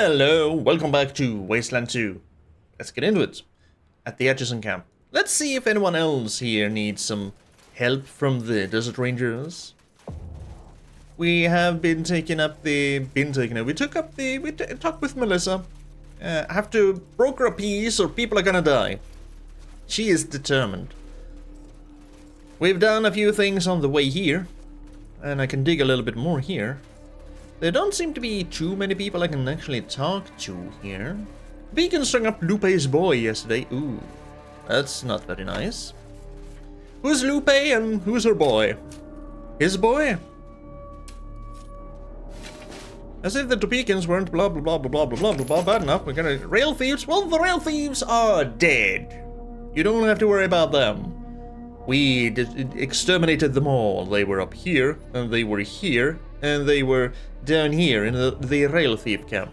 Hello, welcome back to Wasteland 2. Let's get into it. At the Atchison camp. Let's see if anyone else here needs some help from the Desert Rangers. We have been taking up the... We talked with Melissa. Have to broker a peace or people are gonna die. She is determined. We've done a few things on the way here. And I can dig a little bit more here. There don't seem to be too many people I can actually talk to here. Beacon strung up Lupe's boy yesterday. Ooh, that's not very nice. Who's Lupe and who's her boy? His boy? As if the Topekans weren't blah blah blah blah blah blah blah blah bad enough. We're gonna... Rail thieves? Well, the rail thieves are dead. You don't have to worry about them. We exterminated them all. They were up here, and they were here, and they were down here in the rail thief camp.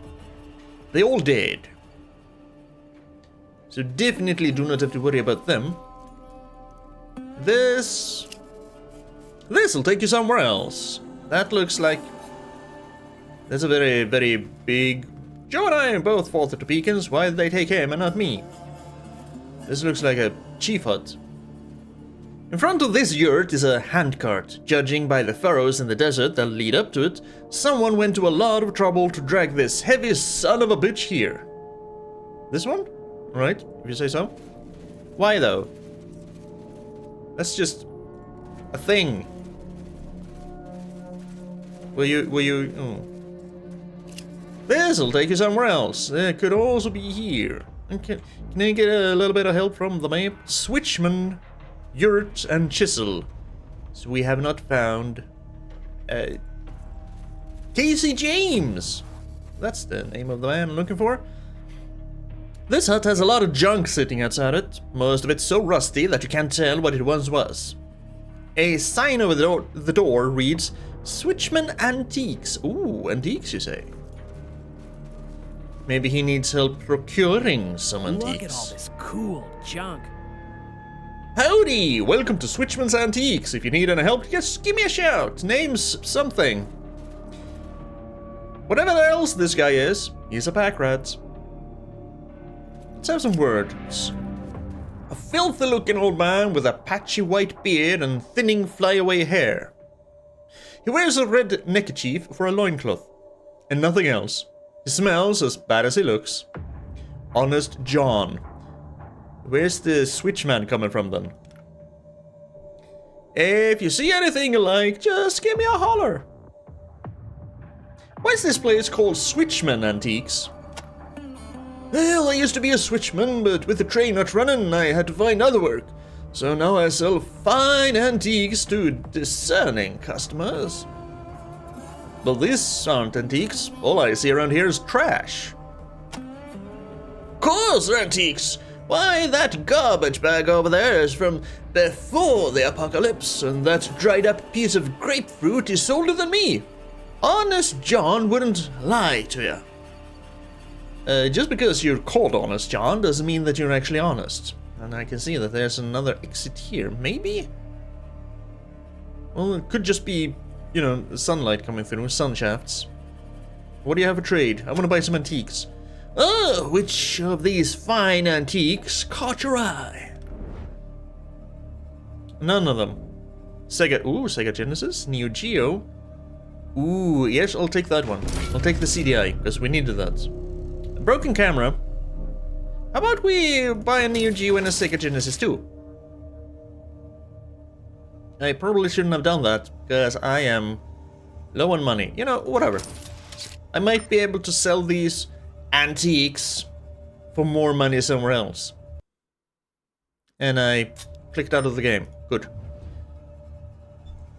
They all dead. So definitely do not have to worry about them. This'll take you somewhere else. That looks like... That's a very, very big... Joe and I both fought the Topekans. Why did they take him and not me? This looks like a chief hut. In front of this yurt is a handcart. Judging by the furrows in the desert that lead up to it, someone went to a lot of trouble to drag this heavy son of a bitch here. This one? Right, if you say so. Why though? That's just a thing. Will you... Oh. This'll take you somewhere else. There could also be here. Can I get a little bit of help from the map? Switchman, Yurt, and Chisel. So we have not found... Casey James! That's the name of the man I'm looking for. This hut has a lot of junk sitting outside it. Most of it's so rusty that you can't tell what it once was. A sign over the door reads, Switchman Antiques. Ooh, antiques you say? Maybe he needs help procuring some antiques. Look at all this cool junk. Howdy! Welcome to Switchman's Antiques. If you need any help, just give me a shout. Name's something. Whatever else this guy is, he's a pack rat. Let's have some words. A filthy looking old man with a patchy white beard and thinning flyaway hair. He wears a red neckerchief for a loincloth, and nothing else. He smells as bad as he looks. Honest John. Where's the switchman coming from then? If you see anything you like, just give me a holler. Why is this place called Switchman Antiques? Well, I used to be a switchman, but with the train not running, I had to find other work. So now I sell fine antiques to discerning customers. But these aren't antiques. All I see around here is trash. Of course they're antiques! Why, that garbage bag over there is from before the apocalypse, and that dried up piece of grapefruit is older than me. Honest John wouldn't lie to you. Just because you're called Honest John doesn't mean that you're actually honest. And I can see that there's another exit here. Maybe? Well, it could just be, you know, sunlight coming through, sun shafts. What do you have for trade? I want to buy some antiques. Oh, which of these fine antiques caught your eye? None of them. Sega Genesis, Neo Geo. Ooh, yes, I'll take that one. I'll take the CDI, because we needed that. A broken camera. How about we buy a Neo Geo and a Sega Genesis too? I probably shouldn't have done that, because I am low on money. You know, whatever. I might be able to sell these antiques for more money somewhere else. And I clicked out of the game. Good.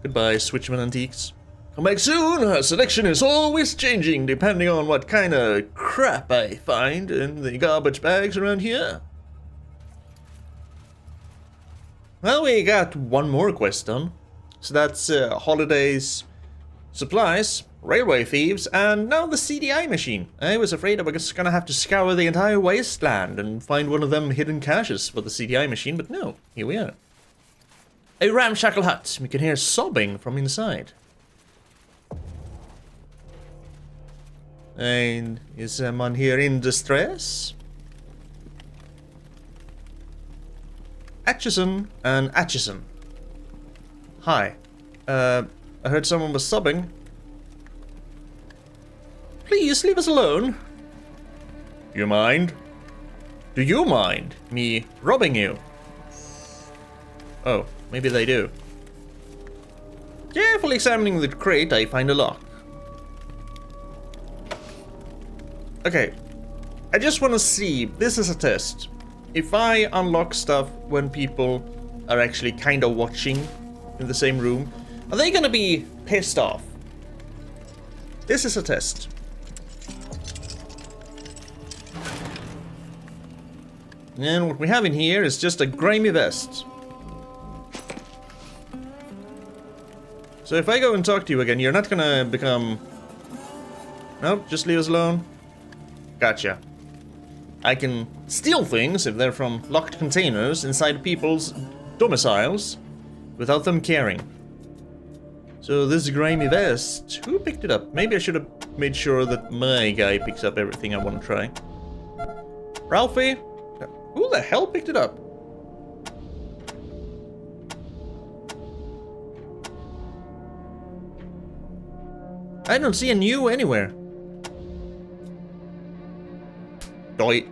Goodbye, Switchman Antiques. Come back soon. Our selection is always changing depending on what kind of crap I find in the garbage bags around here. Well, we got one more quest done. So that's holidays, supplies, railway thieves, and now the CDI machine. I was afraid I was gonna have to scour the entire wasteland and find one of them hidden caches for the CDI machine, but no, here we are. A ramshackle hut. We can hear sobbing from inside. And is someone here in distress? Atchison and Atchison. Hi. I heard someone was subbing. Please leave us alone. You mind? Do you mind me robbing you? Oh, maybe they do. Carefully examining the crate, I find a lock. Okay, I just want to see, this is a test. If I unlock stuff when people are actually kind of watching in the same room, are they gonna be pissed off? This is a test. And what we have in here is just a grimy vest. So if I go and talk to you again, you're not gonna become... Nope, just leave us alone. Gotcha. I can steal things if they're from locked containers inside people's domiciles without them caring. So this grimy vest, who picked it up? Maybe I should have made sure that my guy picks up everything I want to try. Ralphie? Who the hell picked it up? I don't see a new anywhere. Doi.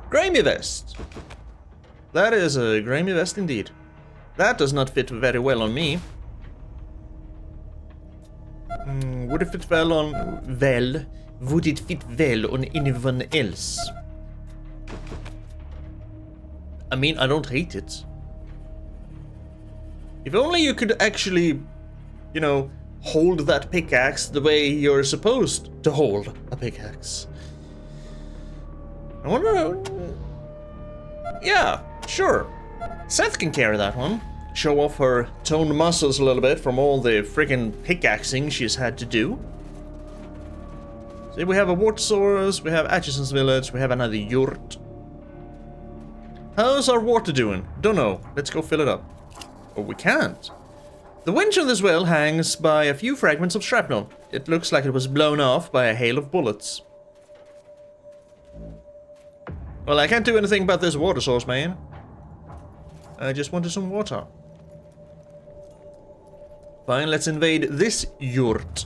Grimy vest. That is a grimy vest indeed. That does not fit very well on me. Would it fit well on... Well? Would it fit well on anyone else? I mean, I don't hate it. If only you could actually, you know, hold that pickaxe the way you're supposed to hold a pickaxe. I wonder... Yeah, sure. Seth can carry that one. Show off her toned muscles a little bit from all the freaking pickaxing she's had to do. See, we have a Wartosaurus, we have Atchison's village, we have another yurt. How's our water doing? Don't know. Let's go fill it up. Oh, we can't. The winch on this well hangs by a few fragments of shrapnel. It looks like it was blown off by a hail of bullets. Well, I can't do anything about this water source, man. I just wanted some water. Fine, let's invade this yurt.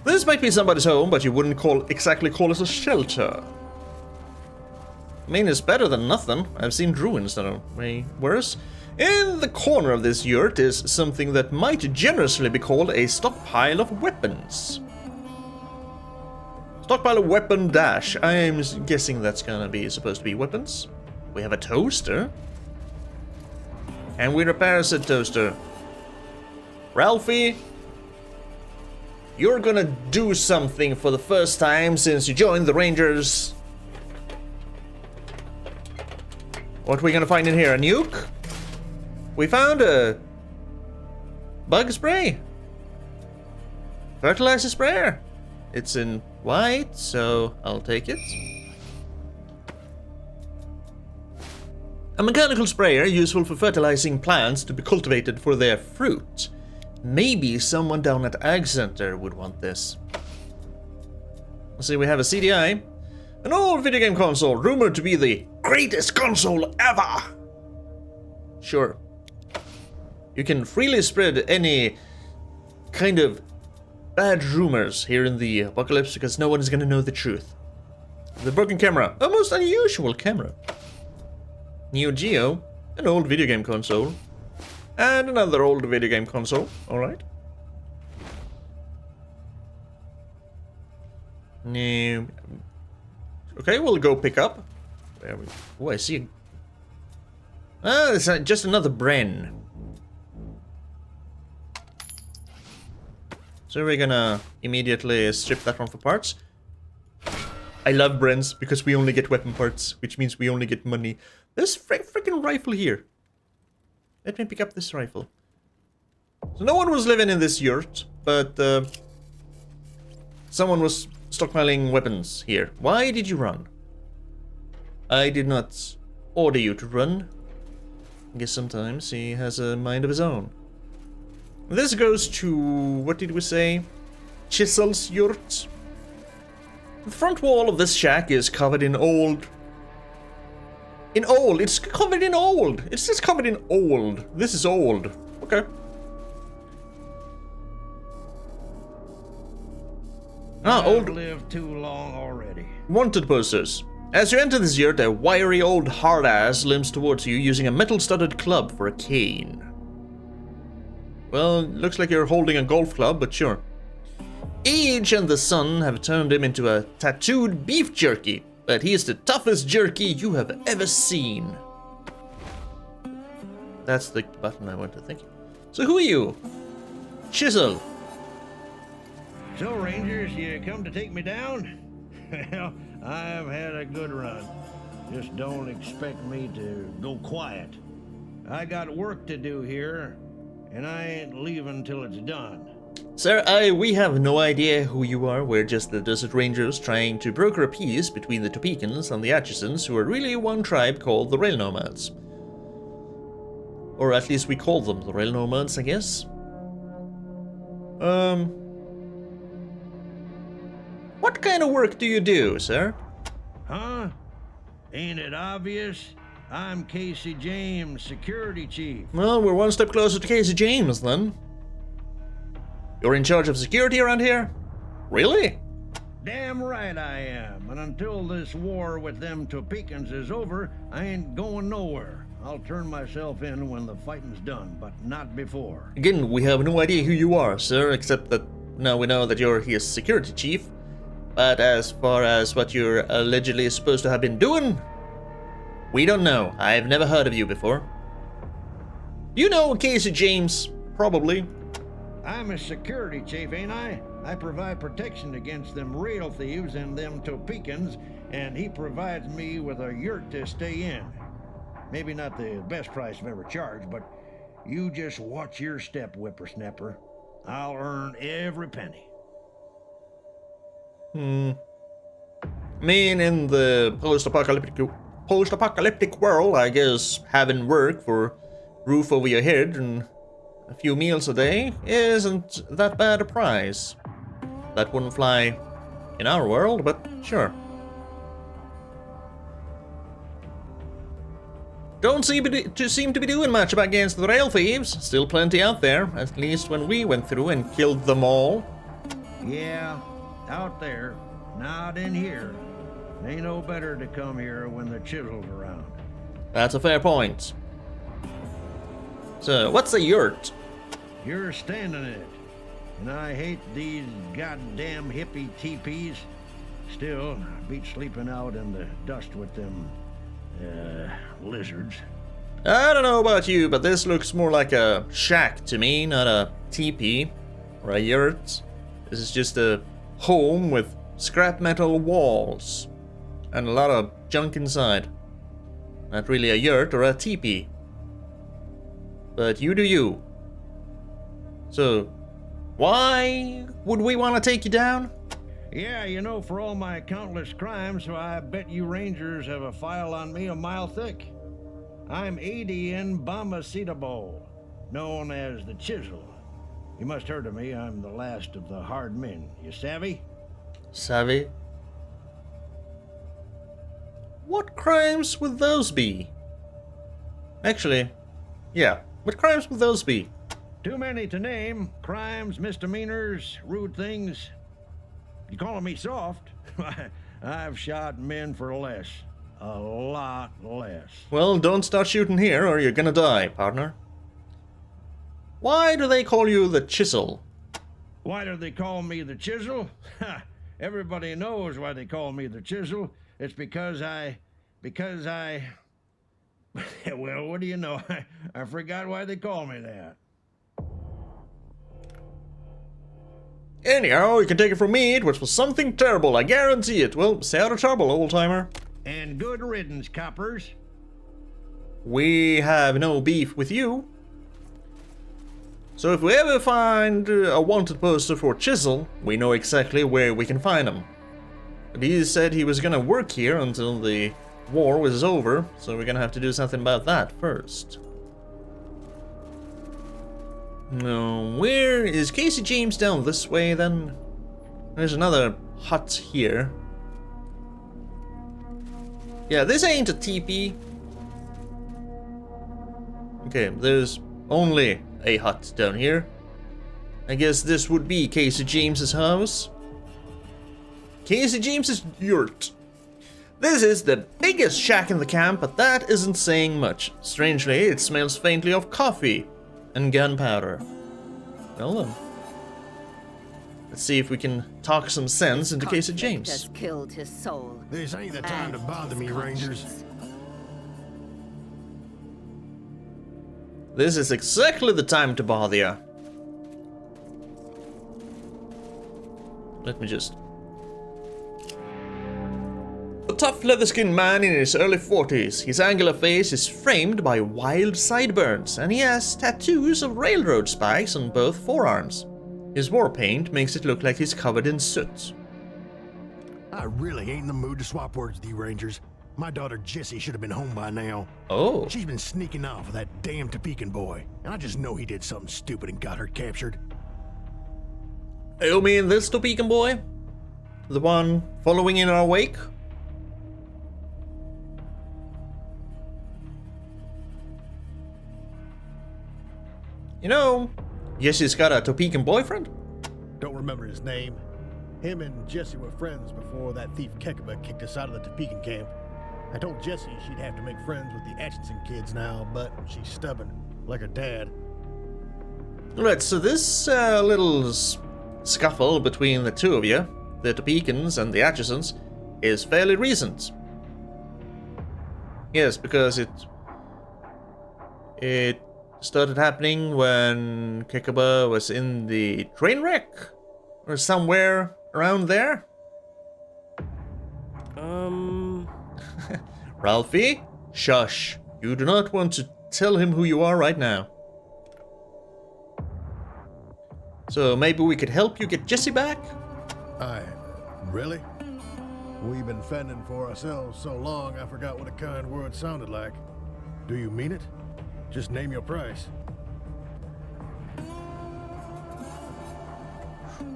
This might be somebody's home, but you wouldn't exactly call it a shelter. I mean, it's better than nothing. I've seen ruins that are way worse. In the corner of this yurt is something that might generously be called a stockpile of weapons. Stockpile of weapon dash. I'm guessing that's gonna be supposed to be weapons. We have a toaster. And we repair said toaster. Ralphie, you're gonna do something for the first time since you joined the Rangers. What are we gonna find in here? A nuke? We found a bug spray. Fertilizer sprayer. It's in white, so I'll take it. A mechanical sprayer useful for fertilizing plants to be cultivated for their fruit. Maybe someone down at Ag Center would want this. Let's see, we have a CDI. An old video game console, rumored to be the greatest console ever. Sure. You can freely spread any kind of bad rumors here in the apocalypse because no one is going to know the truth. The broken camera, a most unusual camera. Neo Geo, an old video game console. And another old video game console, alright. No. Okay, we'll go pick up. There we go. Oh, I see. Ah, it's just another Bren. So we're gonna immediately strip that one for parts. I love Brens because we only get weapon parts, which means we only get money. This freaking rifle here. Let me pick up this rifle. So no one was living in this yurt, but someone was stockpiling weapons here. Why did you run? I did not order you to run. I guess sometimes he has a mind of his own. This goes to, what did we say? Chisel's yurt. The front wall of this shack is covered in old. It's covered in old. It's just covered in old. This is old. Okay. I've lived too long already. Wanted posters. As you enter this yurt, a wiry old hard-ass limps towards you using a metal-studded club for a cane. Well, looks like you're holding a golf club, but sure. Age and the sun have turned him into a tattooed beef jerky, but he is the toughest jerky you have ever seen. That's the button I want to think. So who are you? Chisel. So, Rangers, you come to take me down? Well, I've had a good run. Just don't expect me to go quiet. I got work to do here, and I ain't leaving till it's done. Sir, we have no idea who you are. We're just the Desert Rangers trying to broker a peace between the Topekans and the Atchisons, who are really one tribe called the Rail Nomads. Or at least we call them the Rail Nomads, I guess. What kind of work do you do, sir? Huh? Ain't it obvious? I'm Casey James, security chief. Well, we're one step closer to Casey James, then. You're in charge of security around here? Really? Damn right I am. And until this war with them Topekans is over, I ain't going nowhere. I'll turn myself in when the fighting's done, but not before. Again, we have no idea who you are, sir, except that now we know that you're his security chief. But as far as what you're allegedly supposed to have been doing, we don't know. I've never heard of you before. You know Casey James, probably. I'm a security chief, ain't I? I provide protection against them rail thieves and them Topekans, and he provides me with a yurt to stay in. Maybe not the best price I've ever charged, but you just watch your step, whippersnapper. I'll earn every penny. I mean, in the post-apocalyptic world, I guess having work for roof over your head and a few meals a day isn't that bad a price. That wouldn't fly in our world, but sure. Don't seem to be doing much against the rail thieves. Still plenty out there, at least when we went through and killed them all. Yeah, out there, not in here. Ain't no better to come here when the chisel's around. That's a fair point. So, what's a yurt? You're standing in it, and I hate these goddamn hippie teepees. Still, I beat sleeping out in the dust with them, lizards. I don't know about you, but this looks more like a shack to me, not a teepee or a yurt. This is just a home with scrap metal walls and a lot of junk inside. Not really a yurt or a teepee. But you do you. So, why would we want to take you down? Yeah, you know, for all my countless crimes, so I bet you Rangers have a file on me a mile thick. I'm Adian Bombacetable, known as the Chisel. You must heard of me. I'm the last of the hard men. You savvy? Savvy? What crimes would those be? Actually, yeah. What crimes would those be? Too many to name. Crimes, misdemeanors, rude things. You calling me soft? I've shot men for less. A lot less. Well, don't start shooting here or you're gonna die, partner. Why do they call you the Chisel? Why do they call me the Chisel? Everybody knows why they call me the Chisel. It's because I... Well, what do you know? I forgot why they call me that. Anyhow, you can take it from me, it was for something terrible, I guarantee it. Well, stay out of trouble, old-timer. And good riddance, coppers. We have no beef with you. So if we ever find a wanted poster for Chisel, we know exactly where we can find him. But he said he was gonna work here until the war was over, so we're gonna have to do something about that first. No, where is Casey James? Down this way then? There's another hut here. Yeah, this ain't a teepee. Okay, there's only a hut down here. I guess this would be Casey James's house. Casey James's yurt. This is the biggest shack in the camp, but that isn't saying much. Strangely, it smells faintly of coffee and gunpowder. Well then. Let's see if we can talk some sense into Casey James. Has killed his soul. This ain't the time to bother me, Rangers. This is exactly the time to bother you. Let me just... A tough leather-skinned man in his early 40s. His angular face is framed by wild sideburns, and he has tattoos of railroad spikes on both forearms. His war paint makes it look like he's covered in soot. I really ain't in the mood to swap words with you, Rangers. My daughter Jessie should have been home by now. Oh. She's been sneaking off with that damn Topekan boy, and I just know he did something stupid and got her captured. You mean this Topekan boy? The one following in our wake? You know, Jesse's got a Topekan boyfriend? Don't remember his name. Him and Jesse were friends before that thief Kekkahbah kicked us out of the Topekan camp. I told Jessie she'd have to make friends with the Atchinson kids now, but she's stubborn, like her dad. Alright, so this little scuffle between the two of you, the Topekans and the Atchisons, is fairly recent. Yes, because it started happening when Kekkahbah was in the train wreck, or somewhere around there. Ralphie, shush. You do not want to tell him who you are right now. So maybe we could help you get Jesse back? Really? We've been fending for ourselves so long, I forgot what a kind word sounded like. Do you mean it? Just name your price.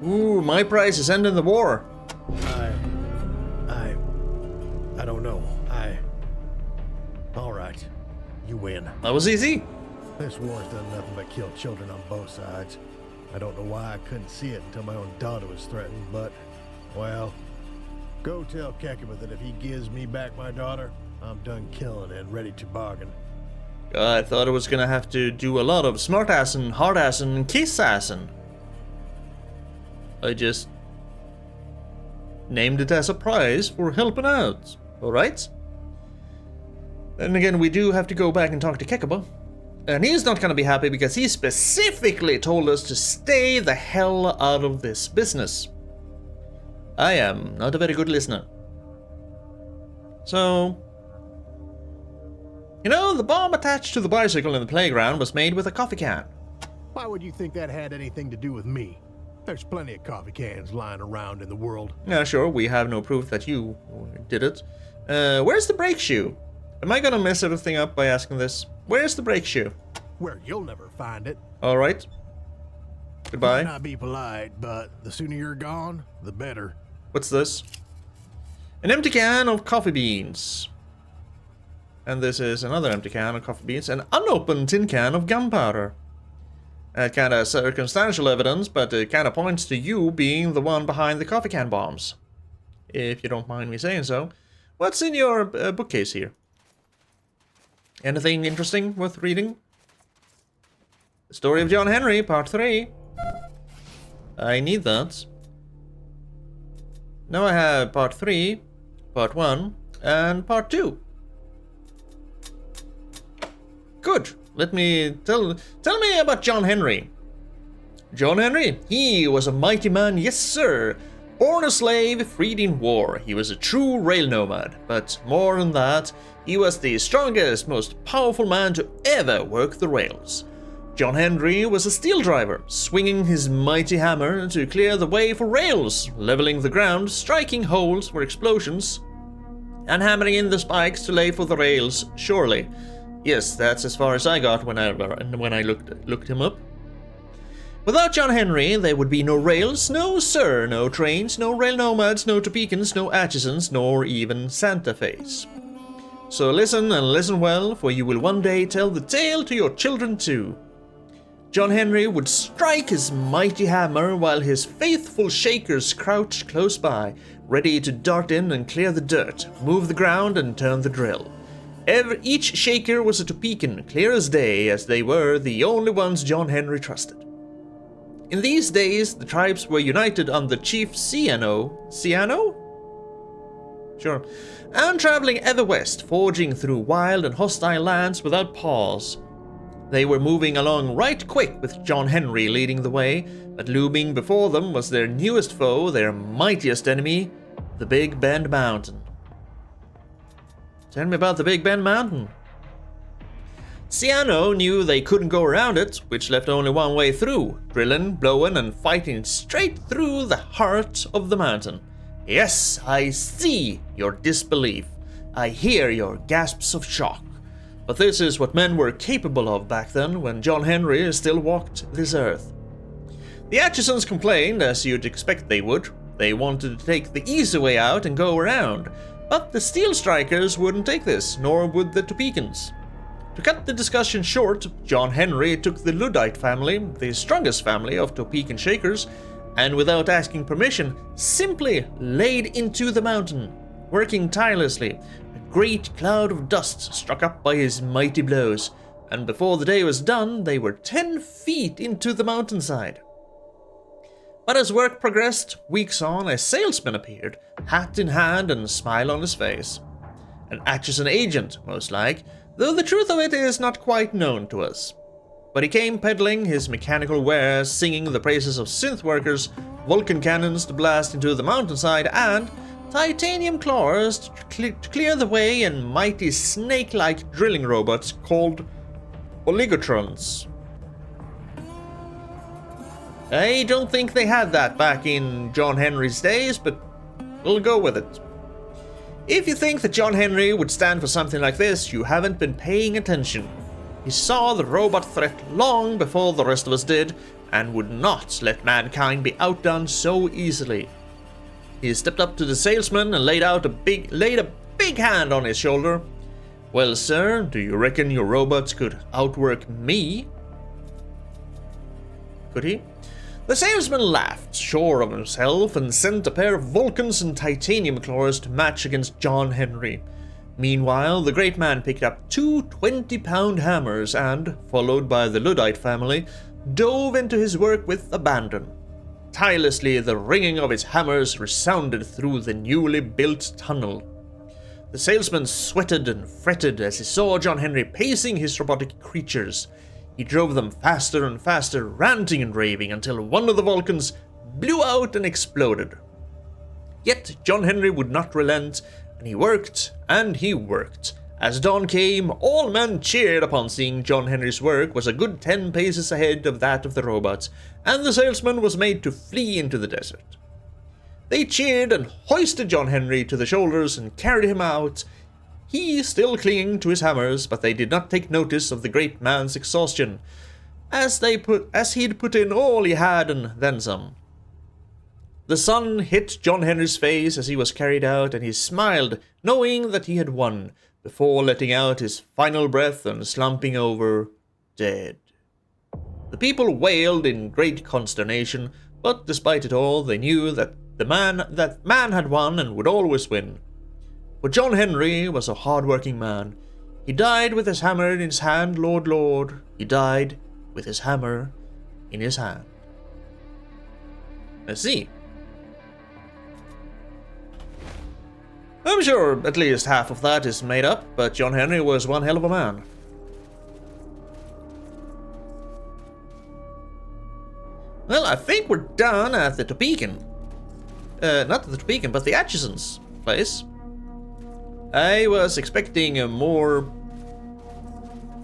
Ooh, my price is ending the war. I don't know. All right. You win. That was easy. This war's done nothing but kill children on both sides. I don't know why I couldn't see it until my own daughter was threatened, but, well, go tell Kekkahbah that if he gives me back my daughter, I'm done killing and ready to bargain. I thought I was gonna have to do a lot of smart-assing, hard-assing, and kiss-assing. I just named it as a prize for helping out, alright? Then again, we do have to go back and talk to Kekkahbah. And he's not gonna be happy because he specifically told us to stay the hell out of this business. I am not a very good listener. So... You know, the bomb attached to the bicycle in the playground was made with a coffee can. Why would you think that had anything to do with me? There's plenty of coffee cans lying around in the world. Yeah, sure, we have no proof that you did it. Where's the brake shoe? Am I gonna mess everything up by asking this? Where's the brake shoe? Where you'll never find it. Alright. Goodbye. Might not be polite, but the sooner you're gone, the better. What's this? An empty can of coffee beans. And this is another empty can of coffee beans. An unopened tin can of gunpowder. Kind of circumstantial evidence, but it kind of points to you being the one behind the coffee can bombs. If you don't mind me saying so. What's in your bookcase here? Anything interesting worth reading? The Story of John Henry, Part 3. I need that. Now I have Part 3, Part 1, and Part 2. Good. Let me tell me about John Henry. John Henry, he was a mighty man, yes sir. Born a slave, freed in war. He was a true rail nomad, but more than that, he was the strongest, most powerful man to ever work the rails. John Henry was a steel driver, swinging his mighty hammer to clear the way for rails, leveling the ground, striking holes for explosions, and hammering in the spikes to lay for the rails, surely. Yes, that's as far as I got when I looked him up. Without John Henry, there would be no rails, no sir, no trains, no rail nomads, no Topekans, no Atchisons, nor even Santa Fe's. So listen and listen well, for you will one day tell the tale to your children too. John Henry would strike his mighty hammer while his faithful shakers crouched close by, ready to dart in and clear the dirt, move the ground and turn the drill. Each shaker was a Topekan, clear as day, as they were the only ones John Henry trusted. In these days, the tribes were united under Chief Ciano? Sure. And traveling ever west, forging through wild and hostile lands without pause. They were moving along right quick with John Henry leading the way, but looming before them was their newest foe, their mightiest enemy, the Big Bend Mountain. Tell me about the Big Bend Mountain. Ciano knew they couldn't go around it, which left only one way through, drilling, blowing, and fighting straight through the heart of the mountain. Yes, I see your disbelief. I hear your gasps of shock. But this is what men were capable of back then, when John Henry still walked this earth. The Atchisons complained, as you'd expect they would. They wanted to take the easy way out and go around, but the Steel Strikers wouldn't take this, nor would the Topekans. To cut the discussion short, John Henry took the Luddite family, the strongest family of Topekan Shakers, and without asking permission, simply laid into the mountain, working tirelessly. A great cloud of dust struck up by his mighty blows, and before the day was done, they were 10 feet into the mountainside. But as work progressed, weeks on, a salesman appeared, hat in hand and smile on his face. An Atchison agent, most like, though the truth of it is not quite known to us. But he came peddling his mechanical wares, singing the praises of synth workers, Vulcan cannons to blast into the mountainside, and titanium claws to clear the way, and mighty snake-like drilling robots called oligotrons. I don't think they had that back in John Henry's days, but we'll go with it. If you think that John Henry would stand for something like this, you haven't been paying attention. He saw the robot threat long before the rest of us did, and would not let mankind be outdone so easily. He stepped up to the salesman and laid a big hand on his shoulder. Well, sir, do you reckon your robots could outwork me? Could he? The salesman laughed, sure of himself, and sent a pair of Vulcans and titanium claws to match against John Henry. Meanwhile, the great man picked up 2 20-pound hammers and, followed by the Luddite family, dove into his work with abandon. Tirelessly, the ringing of his hammers resounded through the newly built tunnel. The salesman sweated and fretted as he saw John Henry pacing his robotic creatures. He drove them faster and faster, ranting and raving, until one of the Vulcans blew out and exploded. Yet John Henry would not relent, and he worked, and he worked. As dawn came, all men cheered upon seeing John Henry's work was a good 10 paces ahead of that of the robots, and the salesman was made to flee into the desert. They cheered and hoisted John Henry to the shoulders and carried him out, he still clinging to his hammers, but they did not take notice of the great man's exhaustion, as he'd put in all he had and then some. The sun hit John Henry's face as he was carried out, and he smiled, knowing that he had won, before letting out his final breath and slumping over, dead. The people wailed in great consternation, but despite it all, they knew that that man had won and would always win. For John Henry was a hard-working man. He died with his hammer in his hand, Lord, Lord. He died with his hammer in his hand. I see. I'm sure at least half of that is made up, but John Henry was one hell of a man. Well, I think we're done at the Topekan. Not the Topekan, but the Atchisons place. I was expecting more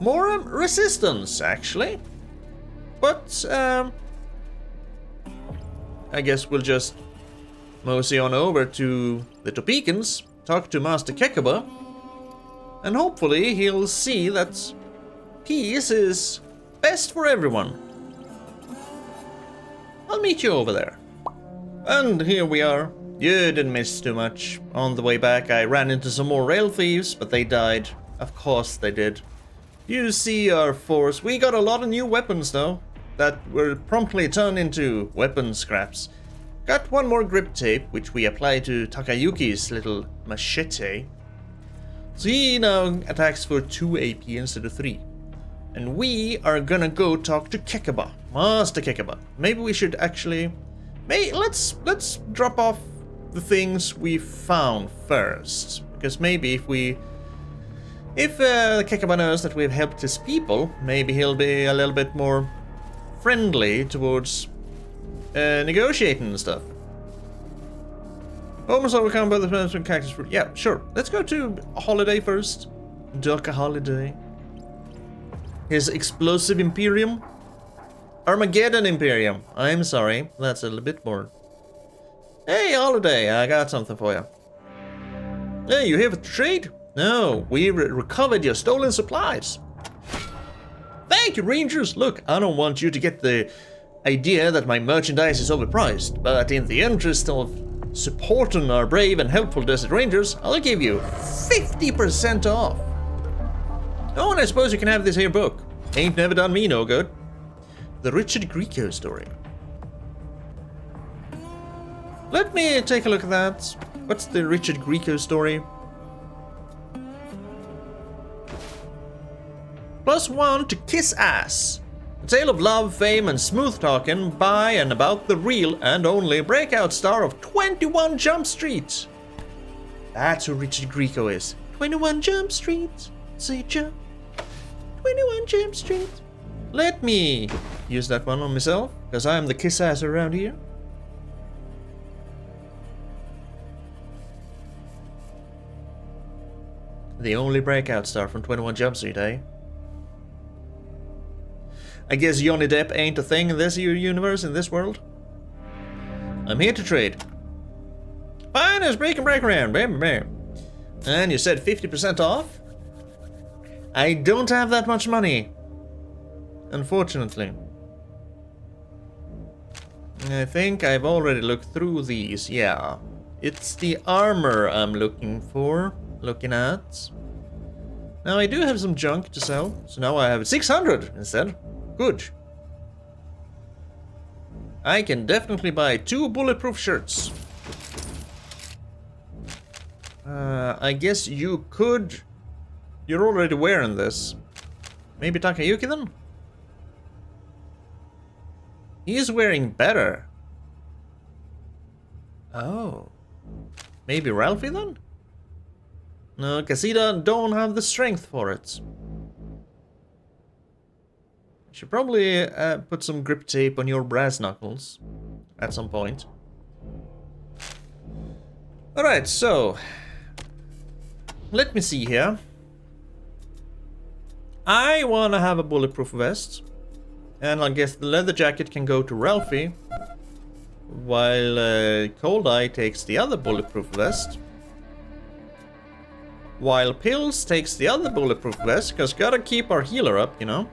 resistance, actually. But, I guess we'll just mosey on over to the Topekans, talk to Master Kekkahbah, and hopefully he'll see that peace is best for everyone. meet you over there. And here we are. You didn't miss too much. On the way back, I ran into some more rail thieves, but they died. Of course they did. You see our force. We got a lot of new weapons, though, that were promptly turned into weapon scraps. Got one more grip tape, which we applied to Takayuki's little machete. So he now attacks for 2 AP instead of 3. And we are gonna go talk to Kekkahbah, Master Kekkahbah. Maybe we should actually... let's drop off the things we found first. Because maybe if Kekkahbah knows that we've helped his people, maybe he'll be a little bit more friendly towards negotiating and stuff. Almost overcome by the management characters for... Yeah, sure. Let's go to Holiday first. Duck a Holiday. His explosive Imperium. Armageddon Imperium. I'm sorry. That's a little bit more. Hey, Holiday. I got something for you. Hey, you here for trade? No, we recovered your stolen supplies. Thank you, Rangers. Look, I don't want you to get the idea that my merchandise is overpriced, but in the interest of supporting our brave and helpful Desert Rangers, I'll give you 50% off. Oh, and I suppose you can have this here book. Ain't never done me no good. The Richard Grieco story. Let me take a look at that. What's the Richard Grieco story? +1 to kiss ass. A tale of love, fame, and smooth talking by and about the real and only breakout star of 21 Jump Street. That's who Richard Grieco is. 21 Jump Street. Say jump. 21 Jump Street. Let me use that one on myself, because I am the kiss ass around here. The only breakout star from 21 Jump Street, eh? I guess Johnny Depp ain't a thing in this universe, in this world. I'm here to trade. Fine as break and break around. And you said 50% off? I don't have that much money. Unfortunately. I think I've already looked through these, yeah. It's the armor I'm looking at. Now I do have some junk to sell, so now I have 600 instead. Good. I can definitely buy 2 bulletproof shirts. I guess you could... You're already wearing this. Maybe Takayuki then? He's wearing better. Oh. Maybe Ralphie then? No, Casita don't have the strength for it. Should probably put some grip tape on your brass knuckles at some point. Alright, so let me see here. I wanna have a bulletproof vest. And I guess the leather jacket can go to Ralphie. While Cold Eye takes the other bulletproof vest. While Pills takes the other bulletproof vest, because gotta keep our healer up, you know.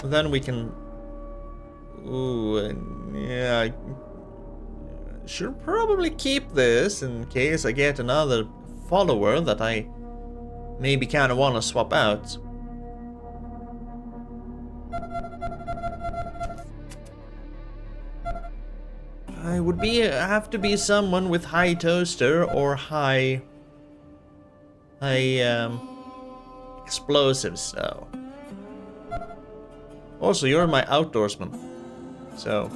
Then we can... Ooh, yeah, I should probably keep this in case I get another follower that I maybe kind of want to swap out. I would have to be someone with high toaster or high explosives, though. Also, you're my outdoorsman, so...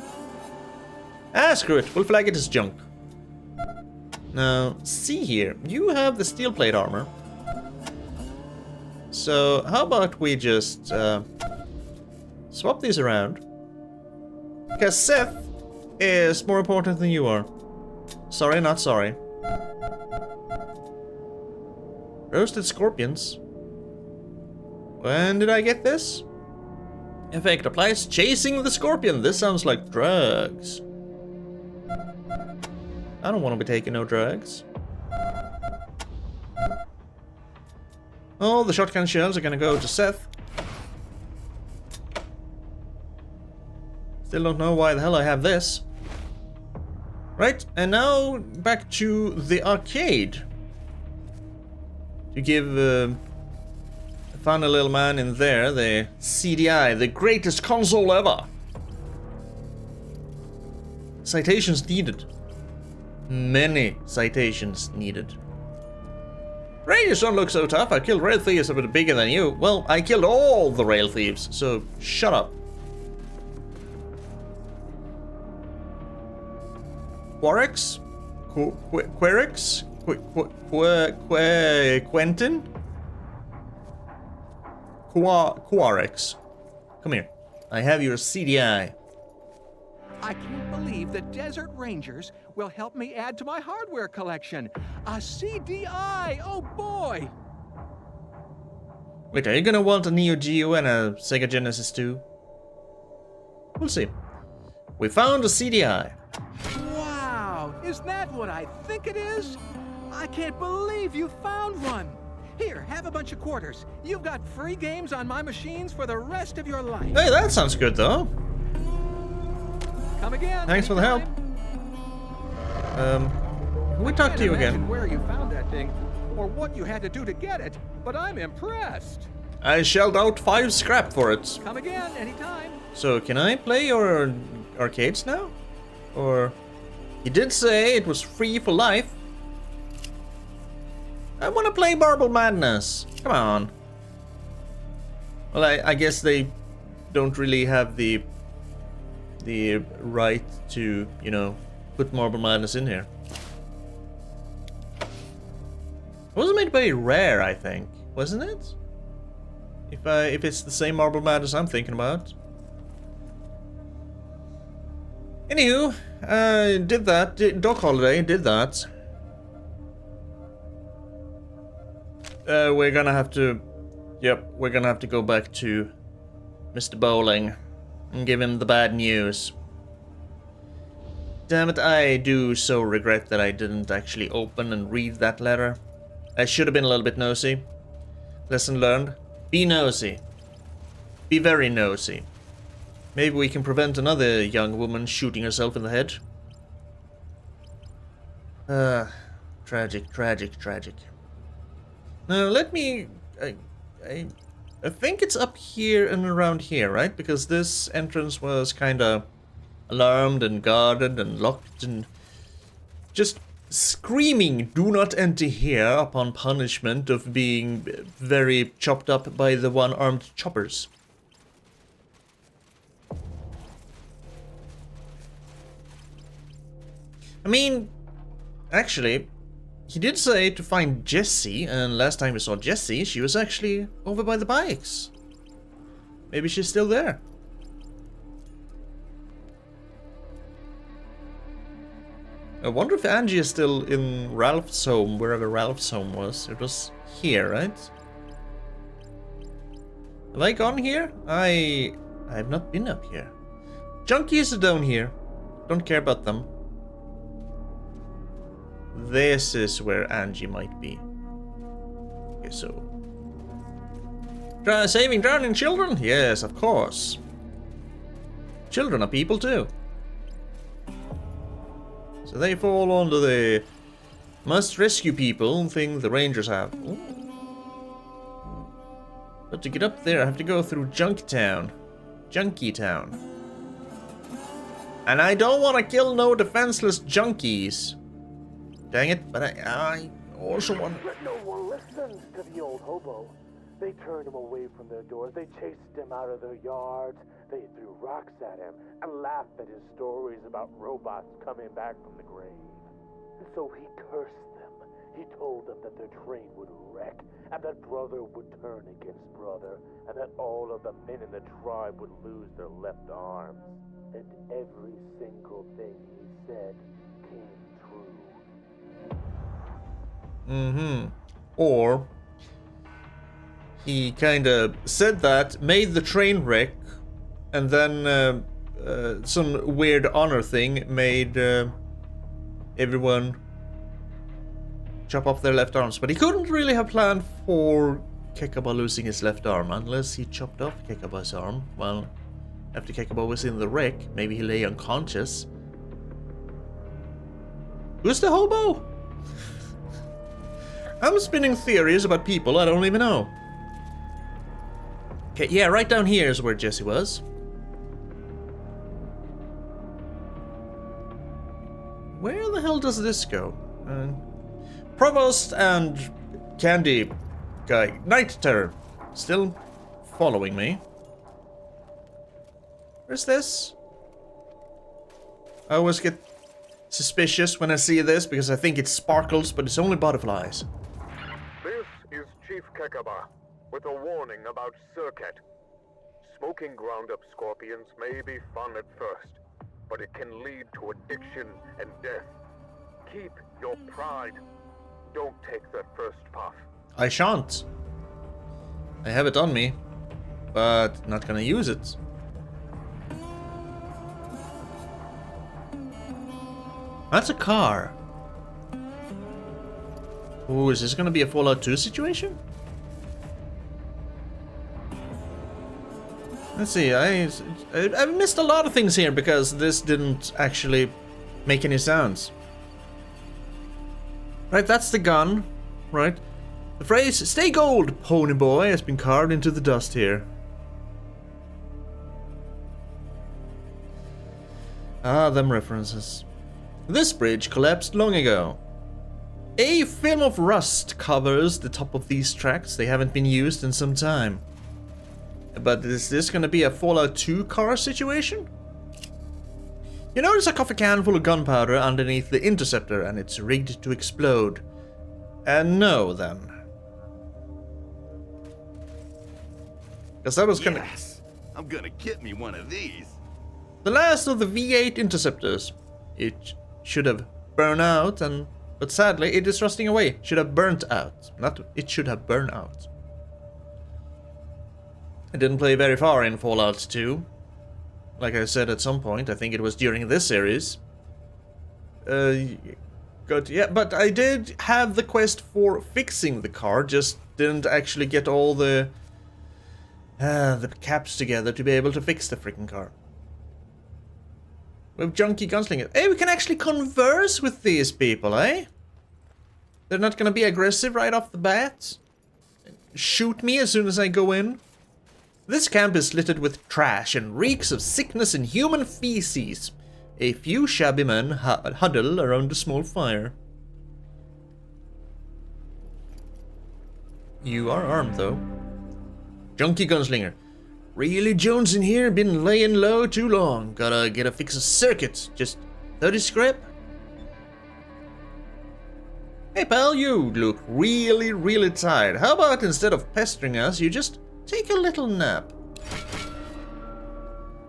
screw it, we'll flag it as junk. Now, see here, you have the steel plate armor. So, how about we just swap these around? Because Seth is more important than you are. Sorry, not sorry. Roasted scorpions. When did I get this? Effect applies chasing the scorpion. This sounds like drugs. I don't want to be taking no drugs. Oh, the shotgun shells are gonna go to Seth. Still don't know why the hell I have this. Right, and now back to the arcade. To give the fun little man in there the CDI, the greatest console ever. Citations needed. Many citations needed. Rangers don't look so tough. I killed rail thieves a bit bigger than you. Well, I killed all the rail thieves, so shut up. Quarix? Querix? Quentin? Quarix. Come here. I have your CDI. I can't believe the Desert Rangers will help me add to my hardware collection. A CDI! Oh boy! Wait, are you gonna want a Neo Geo and a Sega Genesis too? We'll see. We found a CDI. Wow! Is that what I think it is? I can't believe you found one! Here, have a bunch of quarters. You've got free games on my machines for the rest of your life. Hey, that sounds good though. Come again. Thanks for the help. Can we talk to you again? Where you found that thing, or what you had to do to get it, but I'm impressed. I shelled out 5 scrap for it. Come again, anytime. So can I play your arcades now? Or you did say it was free for life. I want to play Marble Madness. Come on. Well, I guess they don't really have the right to, you know, put Marble Madness in here. It wasn't made by Rare, I think, wasn't it? If it's the same Marble Madness I'm thinking about. Anywho, did that. Dog Holiday did that. We're gonna have to... Yep, we're gonna have to go back to Mr. Bowling and give him the bad news. Damn it, I do so regret that I didn't actually open and read that letter. I should have been a little bit nosy. Lesson learned. Be nosy. Be very nosy. Maybe we can prevent another young woman shooting herself in the head. Tragic, tragic, tragic. Now, let me... I think it's up here and around here, right? Because this entrance was kinda alarmed and guarded and locked and just screaming, "Do not enter here," upon punishment of being very chopped up by the one-armed choppers. I mean, actually, he did say to find Jessie, and last time we saw Jessie, she was actually over by the bikes. Maybe she's still there. I wonder if Angie is still in Ralph's home, wherever Ralph's home was. It was here, right? Have I gone here? I have not been up here. Junkies are down here. Don't care about them. This is where Angie might be. Okay, so... saving drowning children? Yes, of course. Children are people too. So they fall under the must rescue people thing the Rangers have. Ooh. But to get up there I have to go through Junktown. Junkie Town. And I don't want to kill no defenseless junkies. Dang it, but I also want... But no one listens to the old hobo. They turned him away from their doors. They chased him out of their yards. They threw rocks at him and laughed at his stories about robots coming back from the grave. And so he cursed them. He told them that their train would wreck, and that brother would turn against brother, and that all of the men in the tribe would lose their left arms. And every single thing he said came true. Mm-hmm. Or he kind of said that, made the train wreck, and then some weird honor thing made everyone chop off their left arms. But he couldn't really have planned for Kekkahbah losing his left arm, unless he chopped off Kekkahbah's arm while after Kekkahbah was in the wreck. Maybe he lay unconscious. Who's the hobo? I'm spinning theories about people I don't even know. Okay, yeah, right down here is where Jesse was. Where the hell does this go? Provost and Candy guy, Night Terror, still following me. Where's this? I always get suspicious when I see this because I think it sparkles, but it's only butterflies. This is Chief Kekkahbah with a warning about circuit. Smoking ground-up scorpions may be fun at first, but it can lead to addiction and death. Keep your pride. Don't take that first puff. I shan't. I have it on me, but not gonna use it. That's a car. Ooh, is this gonna be a Fallout 2 situation? Let's see, I've missed a lot of things here because this didn't actually make any sounds. Right, that's the gun, right? The phrase, "Stay gold, pony boy," has been carved into the dust here. Ah, them references. This bridge collapsed long ago. A film of rust covers the top of these tracks. They haven't been used in some time. But is this gonna be a Fallout 2 car situation? You notice a coffee can full of gunpowder underneath the interceptor and it's rigged to explode. And no, then. Because that was gonna... Yes! I'm gonna get me one of these. The last of the V8 interceptors. It should have burned out, but sadly it is rusting away. Should have burnt out. Not it should have burned out. I didn't play very far in Fallout 2. Like I said at some point, I think it was during this series. Yeah, but I did have the quest for fixing the car, just didn't actually get all the caps together to be able to fix the freaking car. With junky gunslingers. Hey, we can actually converse with these people, eh? They're not gonna be aggressive right off the bat? Shoot me as soon as I go in? This camp is littered with trash and reeks of sickness and human feces. A few shabby men huddle around a small fire. You are armed, though. Junkie gunslinger. Really Jones in here? Been laying low too long. Gotta get a fix of circuits. Just 30 scrap? Hey pal, you look really tired. How about instead of pestering us, you just take a little nap?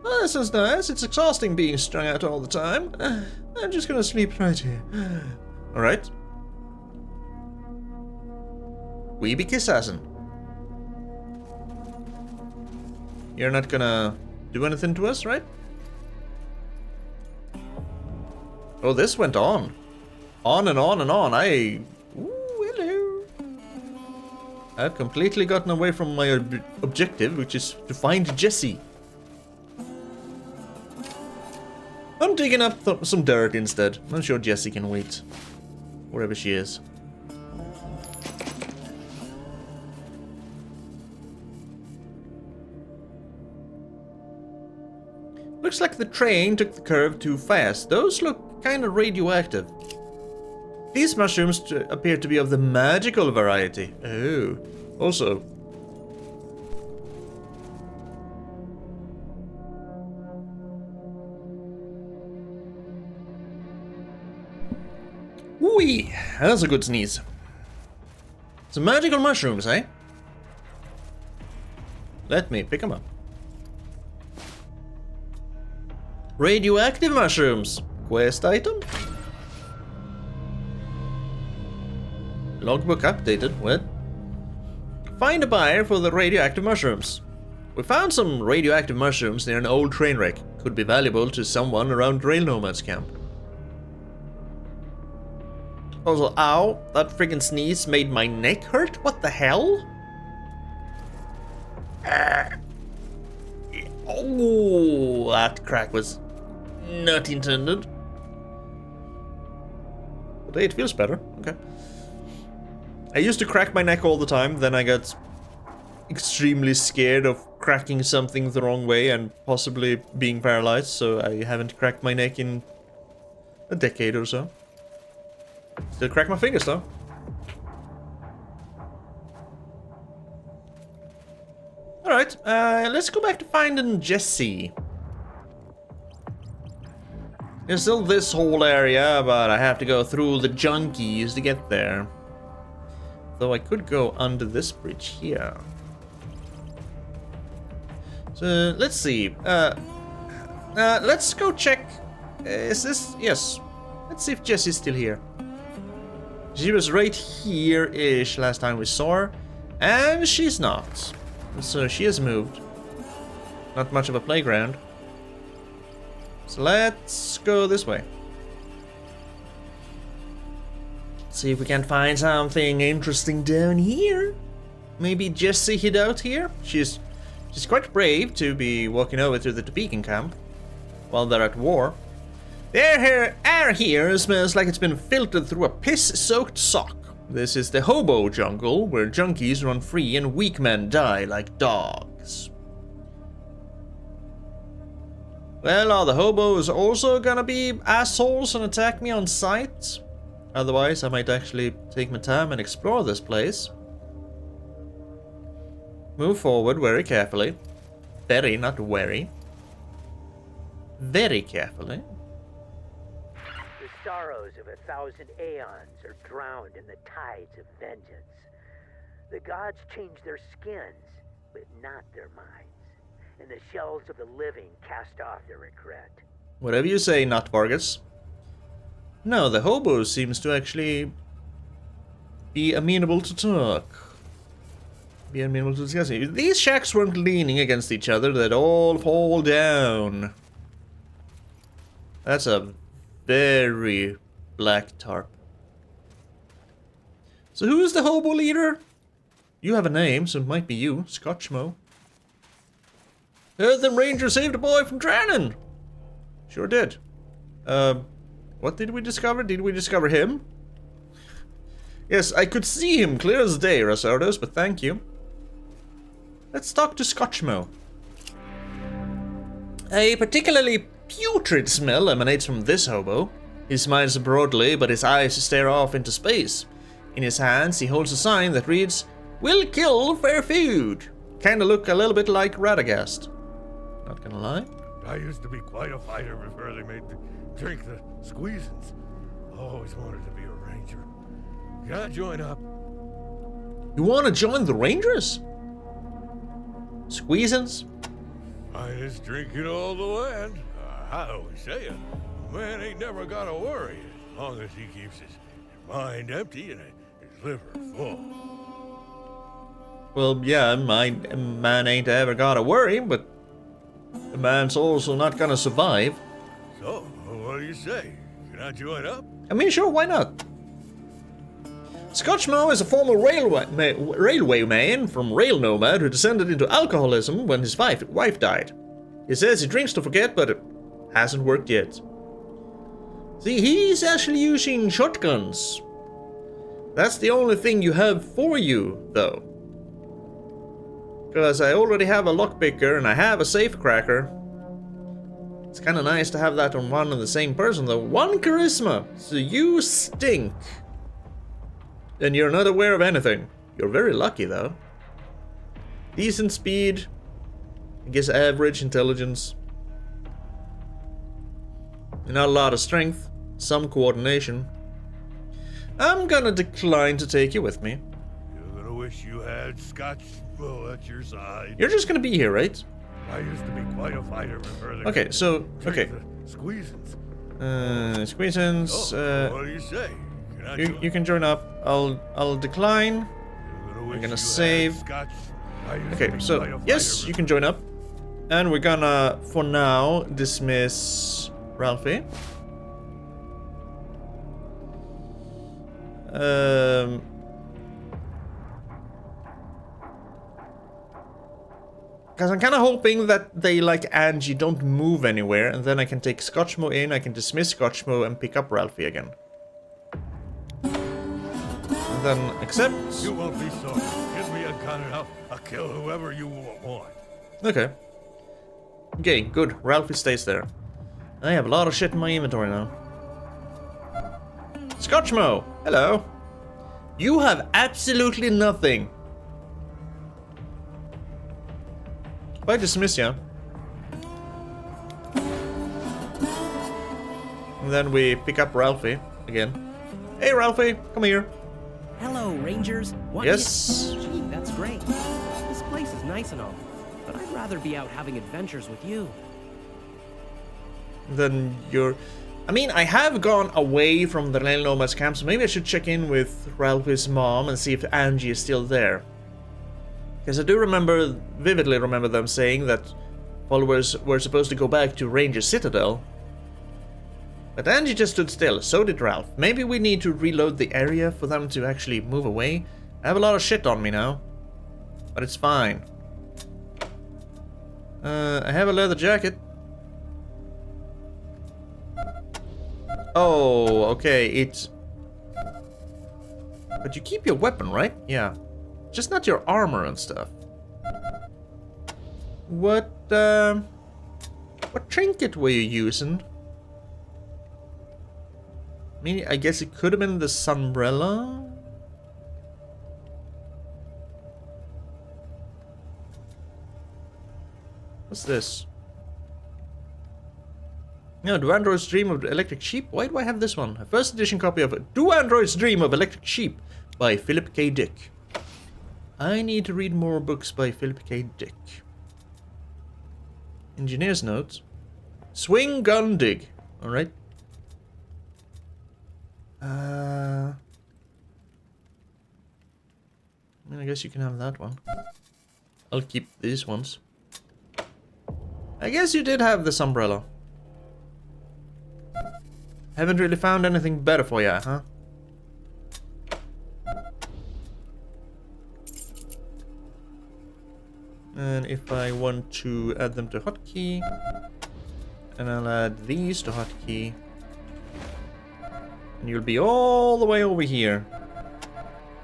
Oh, that sounds nice. It's exhausting being strung out all the time. I'm just gonna sleep right here. Alright. We be Kekkahbah. You're not gonna do anything to us, right? Oh, this went on. On and on and on. Ooh, hello. I've completely gotten away from my objective, which is to find Jessie. I'm digging up some dirt instead. I'm sure Jessie can wait. Wherever she is. Looks like the train took the curve too fast. Those look kind of radioactive. These mushrooms appear to be of the magical variety. Oh, also. Whee! That's a good sneeze. Some magical mushrooms, eh? Let me pick them up. Radioactive mushrooms. Quest item? Logbook updated. What? Find a buyer for the radioactive mushrooms. We found some radioactive mushrooms near an old train wreck. Could be valuable to someone around Rail Nomad's camp. Also, ow, that freaking sneeze made my neck hurt? What the hell? Oh, Oh, that crack was not intended. But hey, it feels better. Okay. I used to crack my neck all the time, then I got extremely scared of cracking something the wrong way and possibly being paralyzed, so I haven't cracked my neck in a decade or so. Still crack my fingers though. Alright, let's go back to finding Jesse. There's still this whole area, but I have to go through the junkies to get there. Though I could go under this bridge here. So, let's see. Let's go check. Is this? Yes. Let's see if Jesse's still here. She was right here-ish last time we saw her. And she's not. So she has moved. Not much of a playground. So let's go this way. See if we can find something interesting down here. Maybe Jessie hid out here? She's quite brave to be walking over to the Topekan camp while they're at war. The air here smells like it's been filtered through a piss-soaked sock. This is the hobo jungle, where junkies run free and weak men die like dogs. Well, are the hobos also gonna be assholes and attack me on sight? Otherwise, I might actually take my time and explore this place. Move forward very carefully. Very, not wary. Very carefully. The sorrows of 1,000 aeons are drowned in the tides of vengeance. The gods change their skins, but not their minds. And the shells of the living cast off their regret. Whatever you say, Nut Vargas. No, the hobo seems to actually be amenable to talk. Be amenable to discussing. If these shacks weren't leaning against each other, they'd all fall down. That's a very black tarp. So who is the hobo leader? You have a name, so it might be you, Scotchmo. Heard them Rangers saved a boy from drowning. Sure did. What did we discover? Did we discover him? Yes, I could see him clear as day, Razardos, but thank you. Let's talk to Scotchmo. A particularly putrid smell emanates from this hobo. He smiles broadly, but his eyes stare off into space. In his hands, he holds a sign that reads, "Will kill for food." Kinda look a little bit like Radagast. Not gonna lie. I used to be quite a fighter before they made me drink the squeezins. Always wanted to be a ranger. Can I join up? You wanna join the Rangers? Squeezins? Finest drink in all the land. I always say it. Man ain't never gotta worry as long as he keeps his mind empty and his liver full. Well, yeah, my man ain't ever gotta worry, but the man's also not gonna survive. So, what do you say? Can I join up? I mean, sure, why not? Scotchmo is a former railwayman from Rail Nomad who descended into alcoholism when his wife died. He says he drinks to forget, but it hasn't worked yet. See, he's actually using shotguns. That's the only thing you have for you, though. Because I already have a lockpicker and I have a safecracker. It's kind of nice to have that on one and the same person, though. 1 charisma, so you stink. And you're not aware of anything. You're very lucky, though. Decent speed. I guess average intelligence. Not a lot of strength. Some coordination. I'm gonna decline to take you with me. You're gonna wish you had Scotchmo at your side. You're just gonna be here, right? I used to be quite a fighter before they Okay, so, okay. Squeezins. Squeezins, what do you say? you can join up. I'll decline. I'm gonna save. Okay, so yes, you can join up. And we're gonna, for now, dismiss Ralphie. Because I'm kind of hoping that they, like Angie, don't move anywhere, and then I can take Scotchmo in, I can dismiss Scotchmo, and pick up Ralphie again. And then accept. You won't be sorry. Give me a gun and I'll kill whoever you want. Okay. Okay, good. Ralphie stays there. I have a lot of shit in my inventory now. Scotchmo! Hello. You have absolutely nothing. If I dismiss you. And then we pick up Ralphie again. Hey Ralphie, come here. Hello, Rangers. What Yes. Gee, that's great. This place is nice and all, but I'd rather be out having adventures with you. Then you're... I mean, I have gone away from the Rail Nomads camp, so maybe I should check in with Ralphie's mom and see if Angie is still there. Because I do vividly remember them saying that followers were supposed to go back to Ranger Citadel. But Angie just stood still, so did Ralph. Maybe we need to reload the area for them to actually move away. I have a lot of shit on me now. But it's fine. I have a leather jacket. Oh, okay, it's... But you keep your weapon, right? Yeah. Just not your armor and stuff. What trinket were you using? I mean, I guess it could have been the sunbrella. What's this? No, Do Androids Dream of Electric Sheep? Why do I have this one? A first edition copy of Do Androids Dream of Electric Sheep by Philip K. Dick. I need to read more books by Philip K. Dick. Engineer's notes. Swing gun dig. Alright. I mean, I guess you can have that one. I'll keep these ones. I guess you did have this umbrella. Haven't really found anything better for ya, huh? And if I want to add them to hotkey, and I'll add these to hotkey, and you'll be all the way over here.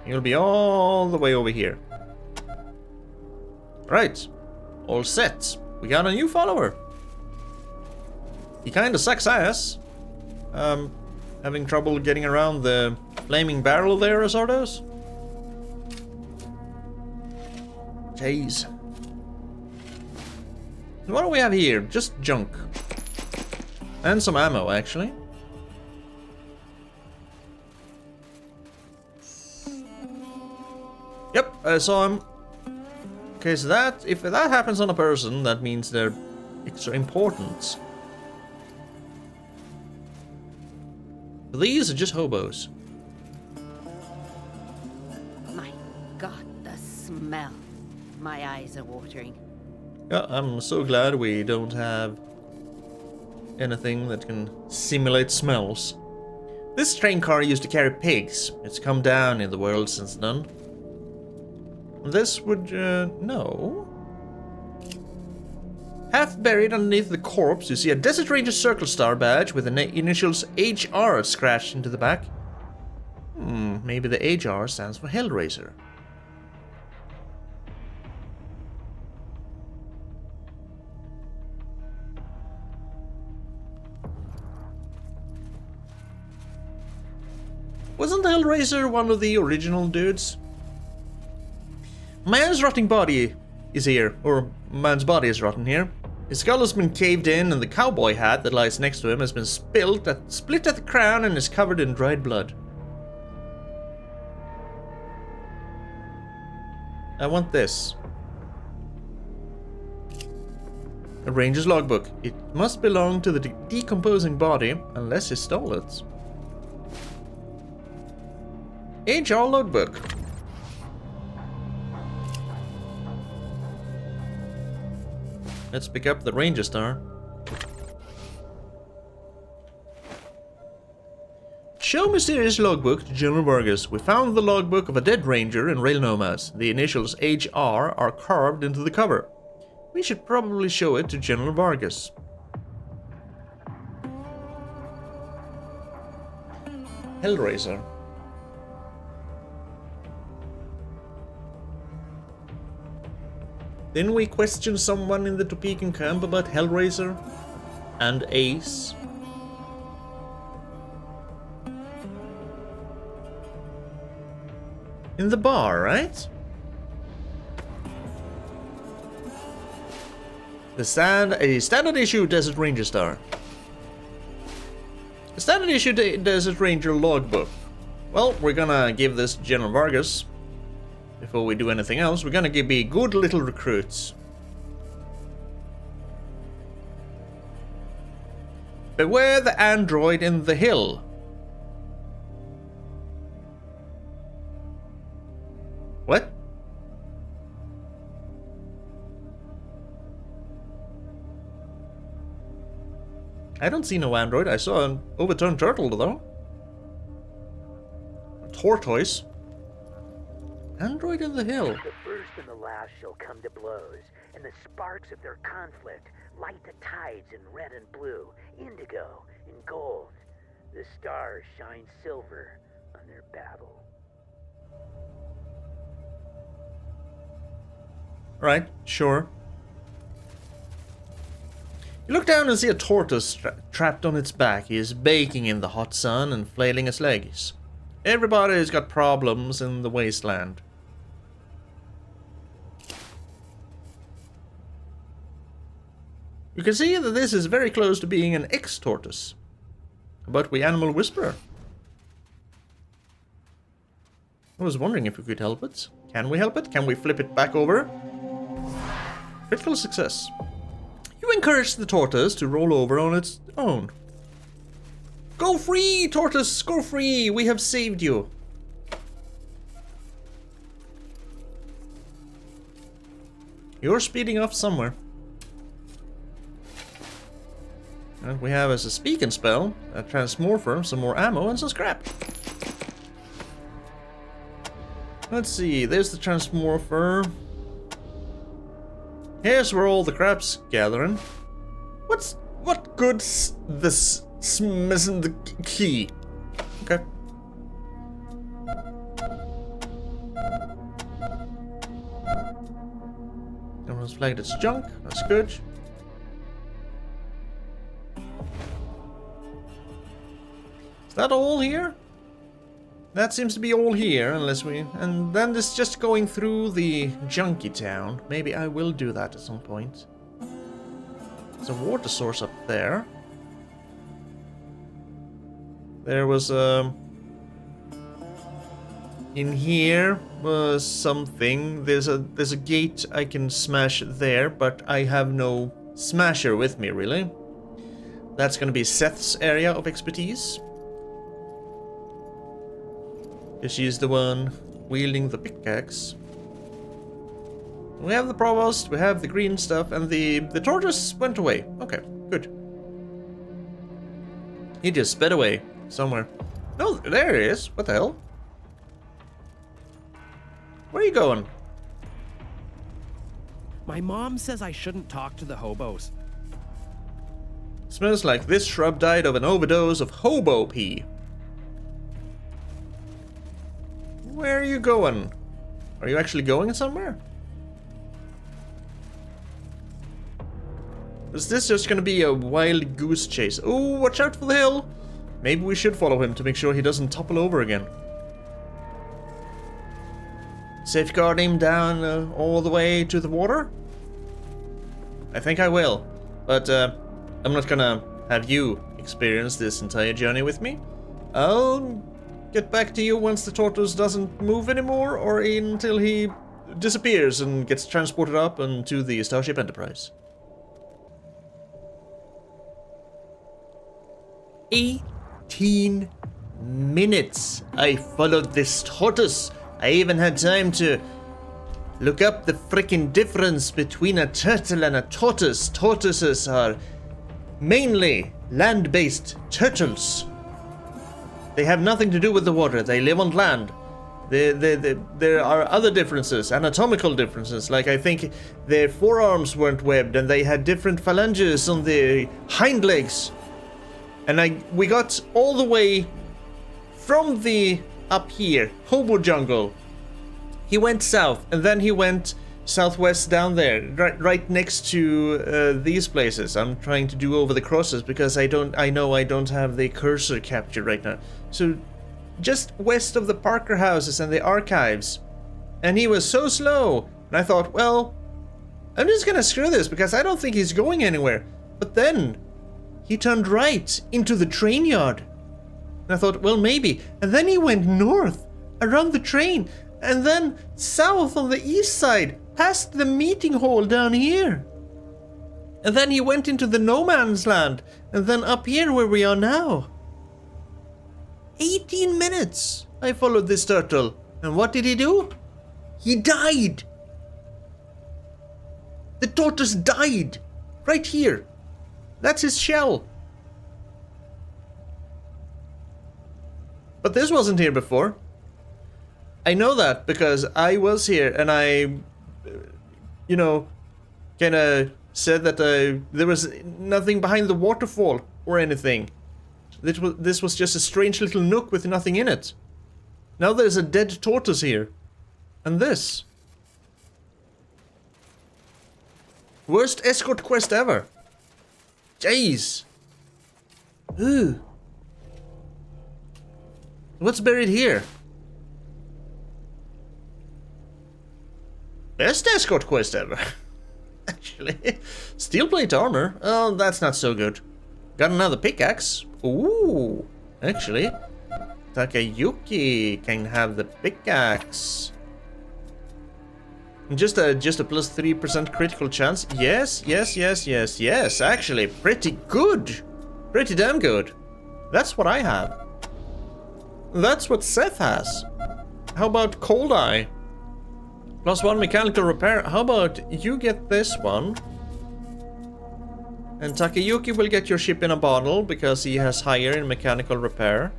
You'll be all the way over here. Right, all set. We got a new follower. He kinda sucks ass. Having trouble getting around the flaming barrel there, Razardos? Jeez. What do we have here? Just junk. And some ammo, actually. Yep, I saw him. Okay, so that, if that happens on a person, that means they're extra important. These are just hobos. My God, the smell. My eyes are watering. Yeah, I'm so glad we don't have anything that can simulate smells. This train car used to carry pigs. It's come down in the world since then. This would, no. Half buried underneath the corpse, you see a Desert Ranger Circle Star badge with the initials HR scratched into the back. Maybe the HR stands for Hellraiser. Wasn't Hellraiser one of the original dudes? Man's rotting body is here, or man's body is rotten here. His skull has been caved in and the cowboy hat that lies next to him has been split at the crown and is covered in dried blood. I want this. A ranger's logbook. It must belong to the decomposing body unless he stole it. HR logbook. Let's pick up the Ranger Star. Show mysterious logbook to General Vargas. We found the logbook of a dead ranger in Rail Nomads. The initials HR are carved into the cover. We should probably show it to General Vargas. Hellraiser. Didn't we question someone in the Topekan camp about Hellraiser? And Ace? In the bar, right? A standard issue Desert Ranger star. A standard issue Desert Ranger logbook. Well, we're gonna give this to General Vargas. Before we do anything else, we're gonna be good little recruits. Beware the android in the hill. What? I don't see no android. I saw an overturned turtle, though. A tortoise. Android in the hill. The first and the last shall come to blows, and the sparks of their conflict light the tides in red and blue, indigo and gold. The stars shine silver on their battle. Right, sure. You look down and see a tortoise trapped on its back. He is baking in the hot sun and flailing his legs. Everybody's got problems in the Wasteland. You can see that this is very close to being an ex-tortoise. But we animal whisperer. I was wondering if we could help it. Can we help it? Can we flip it back over? Critical success. You encourage the tortoise to roll over on its own. Go free, tortoise! Go free! We have saved you. You're speeding off somewhere. And we have as a speaking spell, a transmorpher, some more ammo, and some scrap. Let's see, there's the transmorpher. Here's where all the crap's gathering. What good's this missing the key? Okay. Everyone's flagged its junk, that's good. Is that all here? That seems to be all here, unless we... And then it's just going through the junky town. Maybe I will do that at some point. There's a water source up there. There was a... In here was something. There's a gate I can smash there, but I have no smasher with me, really. That's gonna be Seth's area of expertise. She's the one wielding the pickaxe. We have the provost, we have the green stuff, and the tortoise went away. Okay, good. He just sped away somewhere. No, there he is. What the hell? Where are you going? My mom says I shouldn't talk to the hobos. Smells like this shrub died of an overdose of hobo pee. Where are you going? Are you actually going somewhere? Is this just gonna be a wild goose chase? Oh, watch out for the hill! Maybe we should follow him to make sure he doesn't topple over again. Safeguard him down all the way to the water? I think I will. But I'm not gonna have you experience this entire journey with me. I'll get back to you once the tortoise doesn't move anymore, or until he disappears and gets transported up into the Starship Enterprise. 18 minutes I followed this tortoise. I even had time to look up the freaking difference between a turtle and a tortoise. Tortoises are mainly land-based turtles. They have nothing to do with the water, they live on land. There are other differences, anatomical differences. Like I think their forearms weren't webbed, and they had different phalanges on their hind legs. And we got all the way from the up here, Hobo Jungle. He went south, and then he went southwest down there, right next to these places. I'm trying to do over the crosses because I know I don't have the cursor captured right now. So just west of the Parker houses and the archives. And he was so slow. And I thought, well, I'm just gonna screw this because I don't think he's going anywhere. But then he turned right into the train yard. And I thought, well, maybe. And then he went north around the train. And then south on the east side, past the meeting hall down here. And then he went into the no man's land. And then up here where we are now. 18 minutes I followed this turtle. And what did he do? He died. The tortoise died. Right here. That's his shell. But this wasn't here before. I know that because I was here and I, kind of said that there was nothing behind the waterfall or anything. This was just a strange little nook with nothing in it. Now there's a dead tortoise here. And this. Worst escort quest ever. Jeez. Ooh. What's buried here? Best escort quest ever. Actually. Steel plate armor. Oh, that's not so good. Got another pickaxe. Ooh. Actually. Takayuki can have the pickaxe. Just a plus 3% critical chance. Yes. Actually, pretty good. Pretty damn good. That's what I have. That's what Seth has. How about Cold Eye? +1 mechanical repair. How about you get this one? And Takayuki will get your ship in a bottle because he has higher in mechanical repair.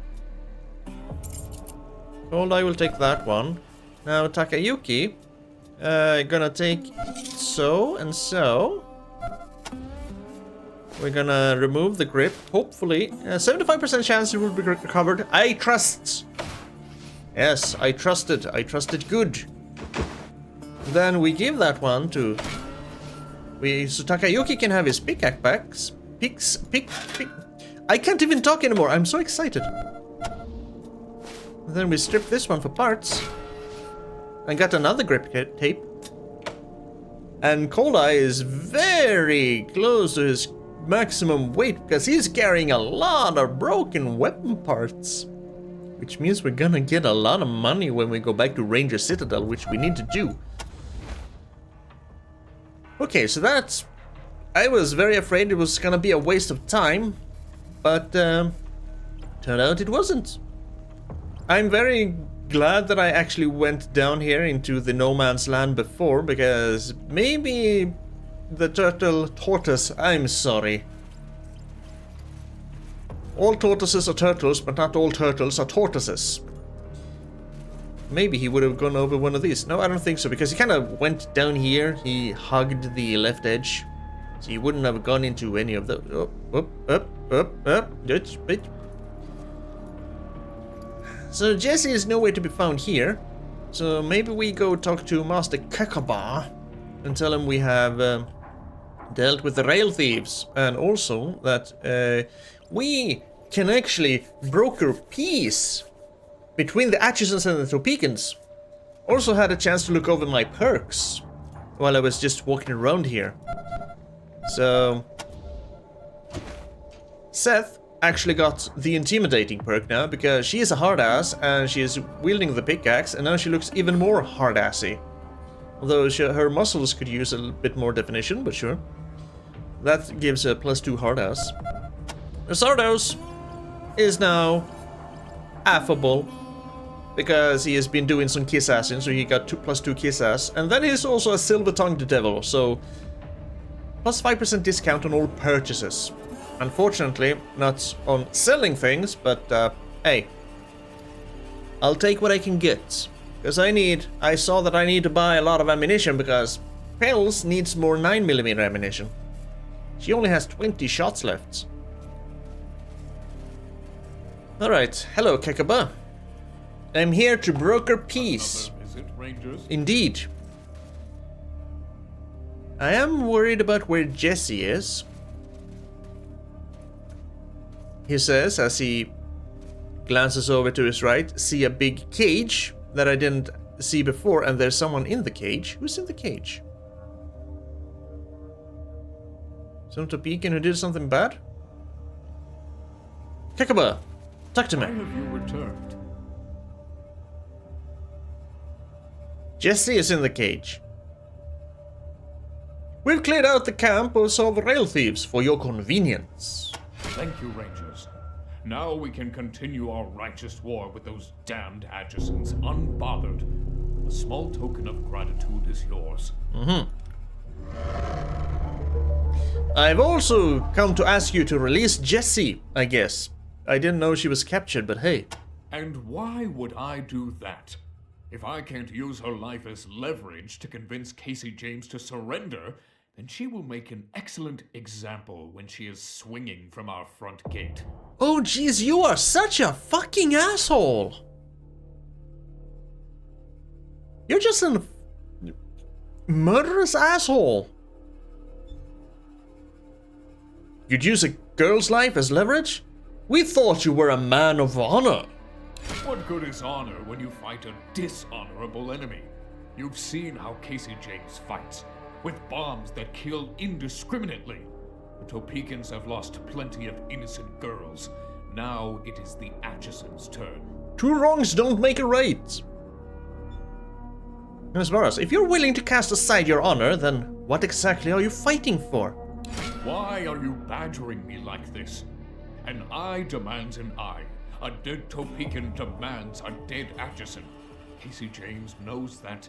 Cold Eye will take that one. Now Takayuki, gonna take so and so. We're gonna remove the grip. Hopefully, 75% chance it will be recovered. I trust. Yes, I trusted. I trusted good. Then we give that one to. So Takayuki can have his pickaxe back. I can't even talk anymore. I'm so excited. Then we strip this one for parts. And got another grip tape. And Cold Eye is very close to his maximum weight because he's carrying a lot of broken weapon parts. Which means we're gonna get a lot of money when we go back to Ranger Citadel, which we need to do. Okay, so that's... I was very afraid it was gonna be a waste of time. But, turned out it wasn't. I'm very glad that I actually went down here into the no man's land before, because maybe the tortoise, I'm sorry. All tortoises are turtles, but not all turtles are tortoises. Maybe he would have gone over one of these. No, I don't think so, because he kind of went down here. He hugged the left edge. So he wouldn't have gone into any of the... up. Bitch. So Jesse is nowhere to be found here. So maybe we go talk to Master Kekkahbah and tell him we have dealt with the rail thieves. And also that we can actually broker peace between the Atchisons and the Topekans. Also had a chance to look over my perks while I was just walking around here. So Seth actually got the intimidating perk now because she is a hard ass and she is wielding the pickaxe, and now she looks even more hard assy. Although her muscles could use a bit more definition, but sure. That gives a +2 hard ass. Razardos is now affable because he has been doing some kiss assing, so he got +2 kiss ass. And then he's also a silver-tongued devil, so +5% discount on all purchases. Unfortunately, not on selling things, but hey, I'll take what I can get. Because I saw that I need to buy a lot of ammunition because Pels needs more 9mm ammunition. She only has 20 shots left. Alright, hello Kekkahbah. I'm here to broker peace. Visit, Rangers. Indeed. I am worried about where Jesse is. He says as he glances over to his right, see a big cage that I didn't see before, and there's someone in the cage. Who's in the cage? Some Topekan who did something bad? Kekkahbah, talk to me. Why have you returned? Jesse is in the cage. We've cleared out the camp of rail thieves for your convenience. Thank you, Rangers. Now we can continue our righteous war with those damned Atchisons unbothered. A small token of gratitude is yours. I've also come to ask you to release Jessie, I guess. I didn't know she was captured, but hey. And why would I do that? If I can't use her life as leverage to convince Casey James to surrender, then she will make an excellent example when she is swinging from our front gate. Oh jeez, you are such a fucking asshole! You're just a murderous asshole. You'd use a girl's life as leverage? We thought you were a man of honor. What good is honor when you fight a dishonorable enemy? You've seen how Casey James fights, with bombs that kill indiscriminately. The Topekans have lost plenty of innocent girls. Now it is the Atchisons' turn. Two wrongs don't make a right. Razardos, if you're willing to cast aside your honor, then what exactly are you fighting for? Why are you badgering me like this? An eye demands an eye. A dead Topekan demands a dead Atchison. Casey James knows that.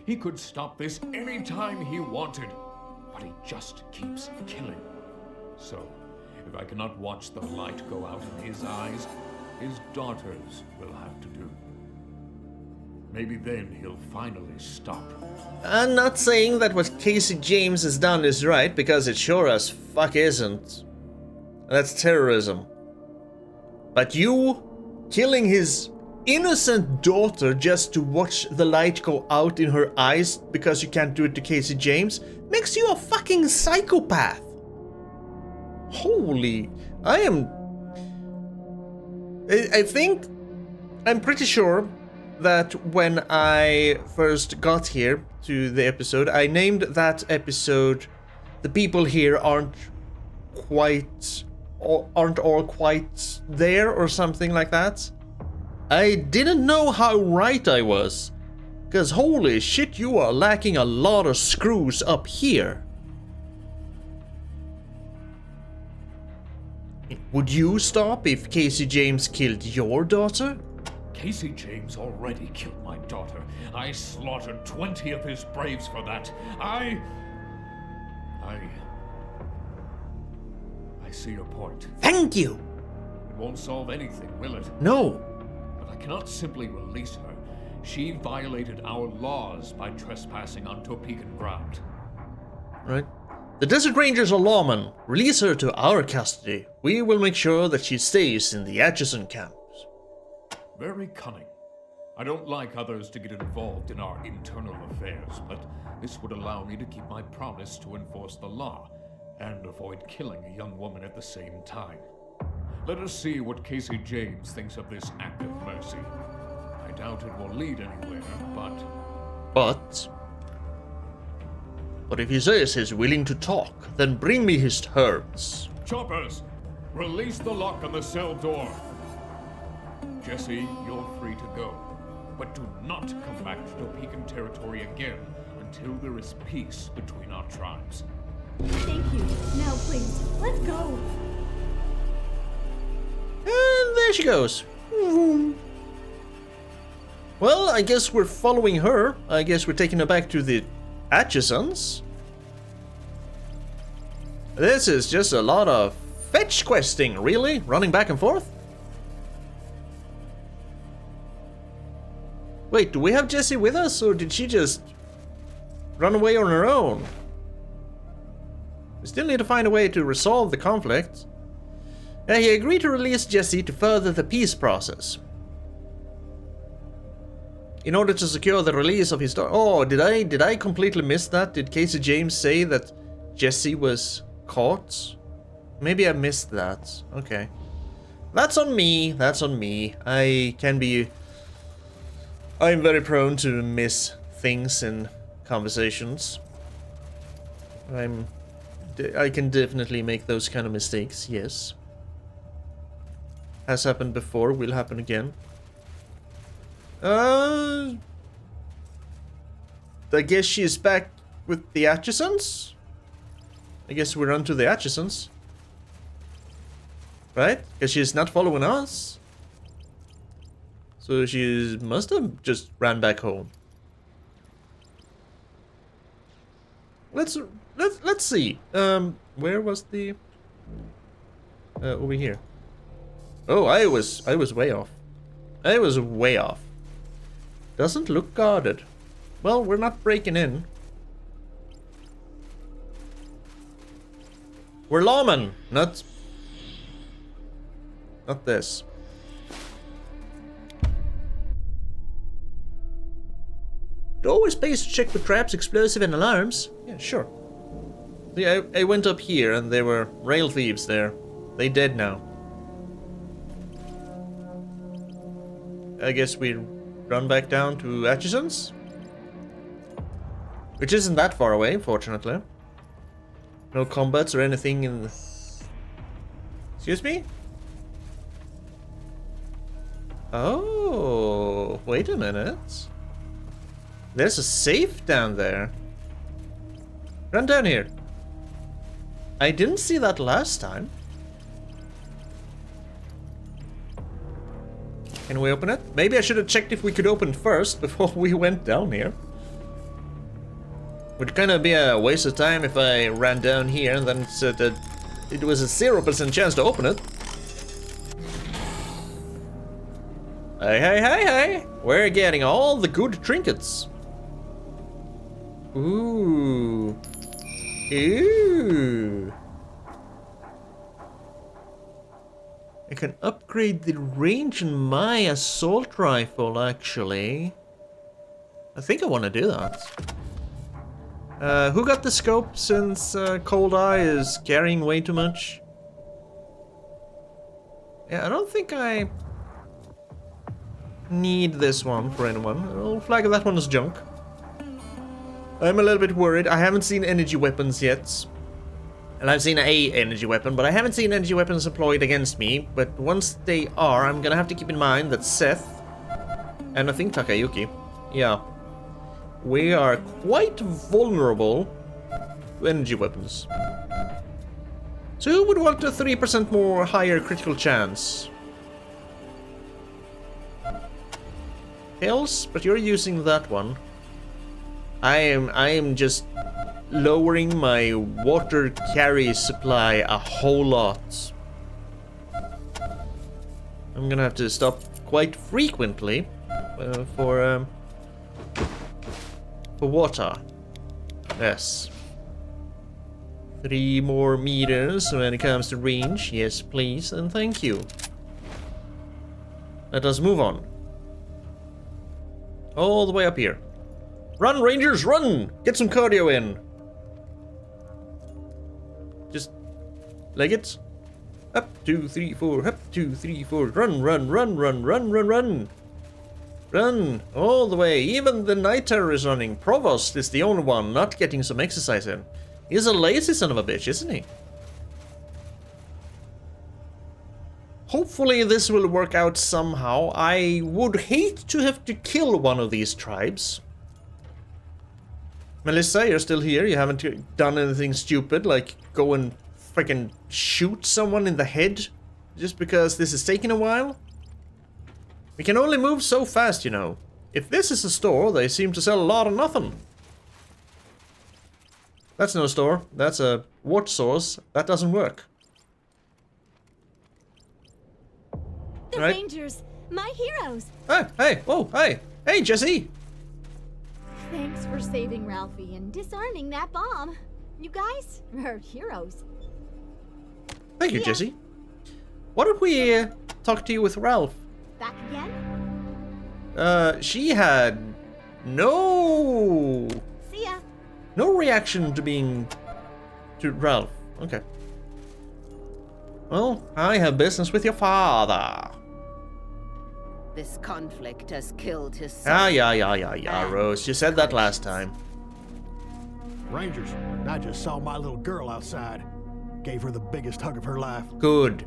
He could stop this any time he wanted, but he just keeps killing. So, if I cannot watch the light go out in his eyes, his daughters will have to do. Maybe then he'll finally stop. I'm not saying that what Casey James has done is right, because it sure as fuck isn't. That's terrorism. But you killing his innocent daughter just to watch the light go out in her eyes because you can't do it to Casey James makes you a fucking psychopath. Holy, I'm pretty sure that when I first got here to the episode, I named that episode "The People Here Aren't All Quite There" or something like that. I didn't know how right I was, cause holy shit, you are lacking a lot of screws up here. Would you stop if Casey James killed your daughter? Casey James already killed my daughter. I slaughtered 20 of his braves for that. I see your point. Thank you! It won't solve anything, will it? No. But I cannot simply release her. She violated our laws by trespassing on Topekan ground. Right. The Desert Rangers are lawmen. Release her to our custody. We will make sure that she stays in the Atchison camps. Very cunning. I don't like others to get involved in our internal affairs, but this would allow me to keep my promise to enforce the law and avoid killing a young woman at the same time. Let us see what Casey James thinks of this act of mercy. I doubt it will lead anywhere, but if he says he's willing to talk, then bring me his terms. Choppers, release the lock on the cell door. Jesse, you're free to go, but do not come back to Topekan territory again until there is peace between our tribes. Thank you. Now, please, let's go. And there she goes. Well, I guess we're following her. I guess we're taking her back to the Atchisons. This is just a lot of fetch questing, really? Running back and forth? Wait, do we have Jessie with us, or did she just run away on her own? We still need to find a way to resolve the conflict. He agreed to release Jessie to further the peace process. In order to secure the release of his daughter. Oh, did I completely miss that? Did Casey James say that Jessie was caught? Maybe I missed that. Okay. That's on me. That's on me. I'm very prone to miss things in conversations. I can definitely make those kind of mistakes, yes. Has happened before, will happen again. I guess she's back with the Atchisons? I guess we run to the Atchisons. Right? Because she's not following us. So she must have just ran back home. Let's see. Where was the over here? Oh, I was way off. I was way off. Doesn't look guarded. Well, we're not breaking in. We're lawmen, not this. It always pays to check for traps, explosive, and alarms. Yeah, sure. Yeah, I went up here and there were rail thieves there. They dead now. I guess we run back down to Atchisons? Which isn't that far away, fortunately. No combats or anything in the... Excuse me? Oh, wait a minute. There's a safe down there. Run down here. I didn't see that last time. Can we open it? Maybe I should have checked if we could open it first before we went down here. Would kind of be a waste of time if I ran down here and then said that it was a 0% chance to open it. Hey. We're getting all the good trinkets. Ooh. I can upgrade the range in my assault rifle, actually. I think I want to do that. Who got the scope since Cold Eye is carrying way too much? Yeah, I don't think I need this one for anyone. I'll flag that one as junk. I'm a little bit worried. I haven't seen energy weapons yet. And I've seen a energy weapon, but I haven't seen energy weapons employed against me. But once they are, I'm gonna have to keep in mind that Seth and I think Takayuki, yeah, we are quite vulnerable to energy weapons. So who would want a 3% more higher critical chance? Hells, but you're using that one. I am just lowering my water carry supply a whole lot. I'm gonna have to stop quite frequently for water. Yes. 3 more meters when it comes to range. Yes, please, and thank you. Let us move on. All the way up here. Run, Rangers, run! Get some cardio in. Just leg it. Up, 2, 3, 4. Up, 2, 3, 4. Run. Run all the way. Even the night terror is running. Provost is the only one not getting some exercise in. He's a lazy son of a bitch, isn't he? Hopefully this will work out somehow. I would hate to have to kill one of these tribes. Melissa, you're still here. You haven't done anything stupid like go and freaking shoot someone in the head just because this is taking a while. We can only move so fast, you know. If this is a store, they seem to sell a lot of nothing. That's no store. That's a watch source. That doesn't work. The right? Rangers! my heroes. Hey, oh, hey. Hey, Jesse. Thanks for saving Ralphie and disarming that bomb. You guys are heroes. Thank you, Jesse. What if we talk to you with Ralph? Back again? She had no See ya. no reaction to Ralph. Okay. Well, I have business with your father. This conflict has killed his son. Yeah, Rose. You said that last time. Rangers, I just saw my little girl outside. Gave her the biggest hug of her life. Good.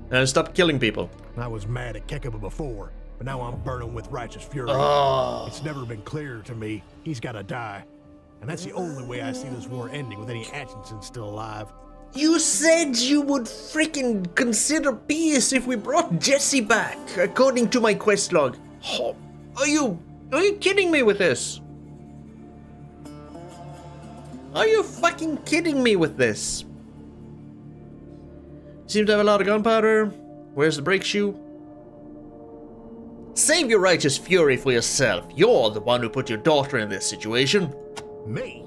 Now stop killing people. I was mad at Kekkahbah before, but now I'm burning with righteous fury. Oh. It's never been clearer to me. He's gotta die. And that's the only way I see this war ending with any Atchinsons still alive. You said you would freaking consider peace if we brought Jesse back, according to my quest log. Oh, are you kidding me with this? Are you fucking kidding me with this? Seem to have a lot of gunpowder. Where's the brake shoe? Save your righteous fury for yourself. You're the one who put your daughter in this situation. Me?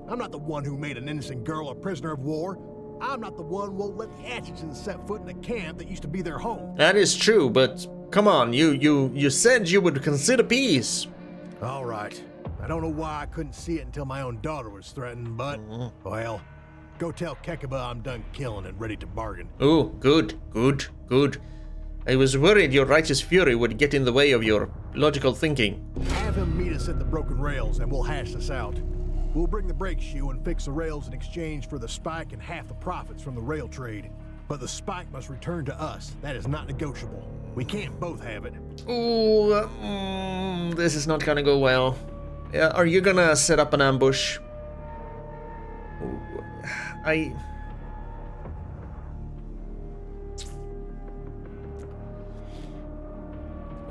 I'm not the one who made an innocent girl a prisoner of war. I'm not the one who won't let the Atchisons set foot in a camp that used to be their home. That is true, but come on, you said you would consider peace. All right. I don't know why I couldn't see it until my own daughter was threatened, but, well, go tell Kekkahbah I'm done killing and ready to bargain. Oh, good. I was worried your righteous fury would get in the way of your logical thinking. Have him meet us at the broken rails and we'll hash this out. We'll bring the brake shoe and fix the rails in exchange for the spike and half the profits from the rail trade. But the spike must return to us. That is not negotiable. We can't both have it. Ooh, this is not gonna go well. Are you gonna set up an ambush?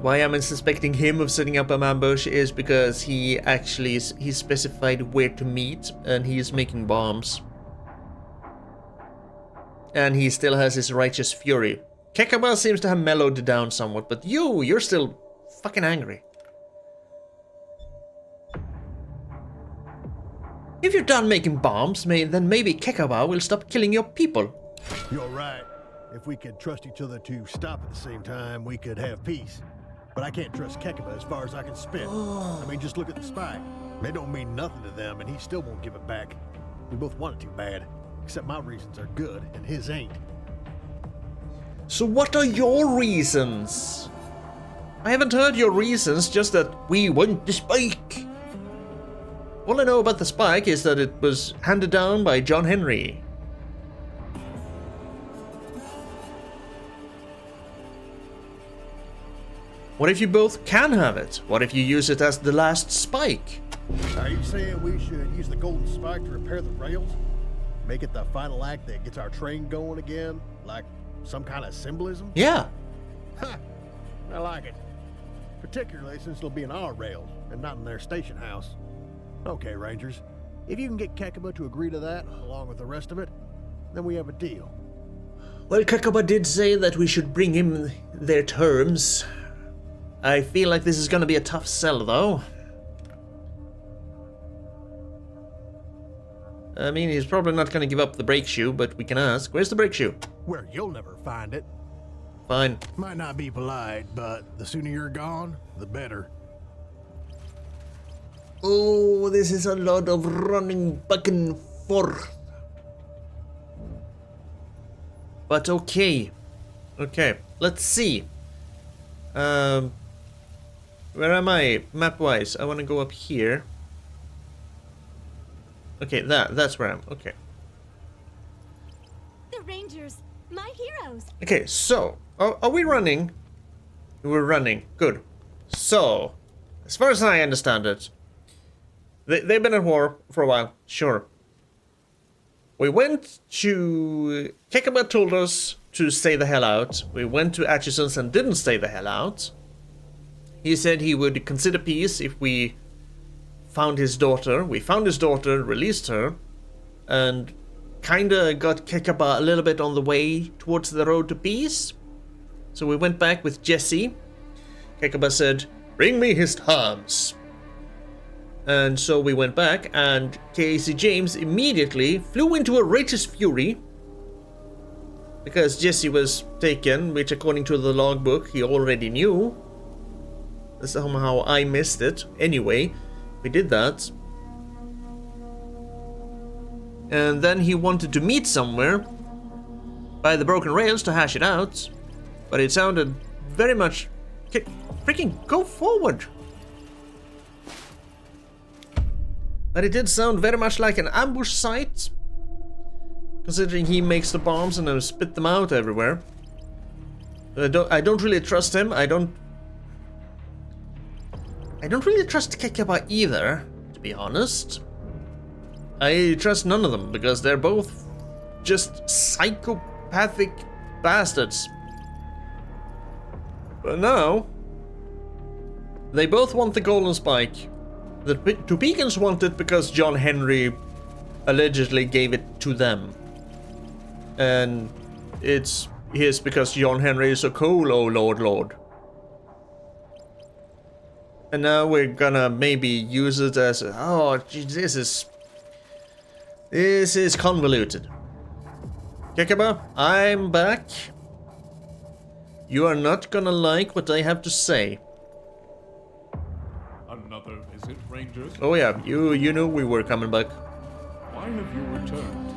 Why I'm suspecting him of setting up an ambush is because he specified where to meet and he is making bombs. And he still has his righteous fury. Kekkahbah seems to have mellowed down somewhat, but you're still fucking angry. If you're done making bombs, then maybe Kekkahbah will stop killing your people. You're right. If we could trust each other to stop at the same time, we could have peace. But I can't trust Kekkahbah as far as I can spin. I mean, just look at the spike. They don't mean nothing to them, and he still won't give it back. We both want it too bad, except my reasons are good, and his ain't. So what are your reasons? I haven't heard your reasons, just that we want the spike. All I know about the spike is that it was handed down by John Henry. What if you both can have it? What if you use it as the last spike? Are you saying we should use the golden spike to repair the rails? Make it the final act that gets our train going again? Like some kind of symbolism? Yeah. Ha! I like it. Particularly since it'll be in our rails and not in their station house. Okay, Rangers. If you can get Kekkahbah to agree to that, along with the rest of it, then we have a deal. Well, Kekkahbah did say that we should bring him their terms. I feel like this is gonna be a tough sell, though. I mean, he's probably not gonna give up the brake shoe, but we can ask. Where's the brake shoe? Where you'll never find it. Fine. Might not be polite, but the sooner you're gone, the better. Oh, this is a lot of running back and forth. But okay. Okay, let's see. Where am I, map-wise? I want to go up here. Okay, that's where I am. Okay. The Rangers, my heroes. Okay, so, are we running? We're running. Good. So, as far as I understand it, they've been at war for a while. Sure. We went to... Kekkahbah told us to stay the hell out. We went to Atchisons and didn't stay the hell out. He said he would consider peace if we found his daughter. We found his daughter, released her, and kinda got Kekkahbah a little bit on the way towards the road to peace. So we went back with Jesse. Kekkahbah said, "Bring me his arms." And so we went back, and Casey James immediately flew into a righteous fury because Jesse was taken, which according to the logbook he already knew. Somehow I missed it. Anyway, we did that. And then he wanted to meet somewhere by the broken rails to hash it out, but it sounded very much... Freaking go forward! But it did sound very much like an ambush site, considering he makes the bombs and then spit them out everywhere. I don't really trust him. I don't really trust Kekkahbah either, to be honest. I trust none of them because they're both just psychopathic bastards. But now they both want the golden spike. The Topekans want it because John Henry allegedly gave it to them. And it's his because John Henry is so cool, oh lord. And now we're gonna maybe use it as... Oh, geez, this is convoluted. Kekkahbah, I'm back. You are not gonna like what I have to say. Another visit, Rangers? Oh yeah, you knew we were coming back. Why have you returned?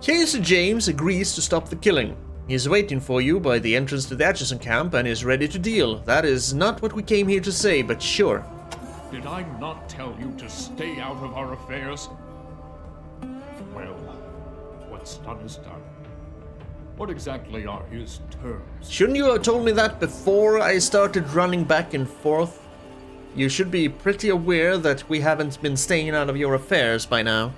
Casey James agrees to stop the killing. He's waiting for you by the entrance to the Atchison camp and is ready to deal. That is not what we came here to say, but sure. Did I not tell you to stay out of our affairs? Well, what's done is done. What exactly are his terms? Shouldn't you have told me that before I started running back and forth? You should be pretty aware that we haven't been staying out of your affairs by now.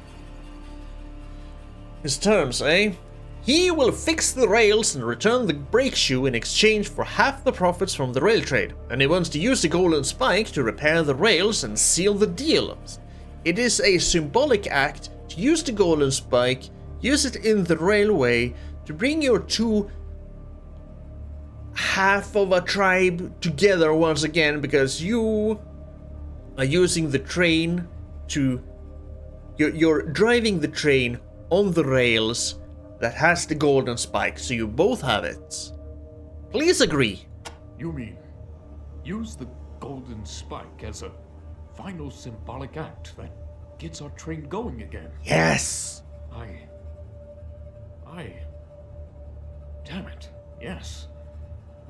His terms, eh? He will fix the rails and return the brake shoe in exchange for half the profits from the rail trade, and he wants to use the golden spike to repair the rails and seal the deal. It is a symbolic act to use the golden spike, use it in the railway, to bring your two half of a tribe together once again, because you are using the train to... You're driving the train on the rails that has the golden spike, so you both have it. Please agree. You mean use the golden spike as a final symbolic act that gets our train going again? Yes. Damn it, yes.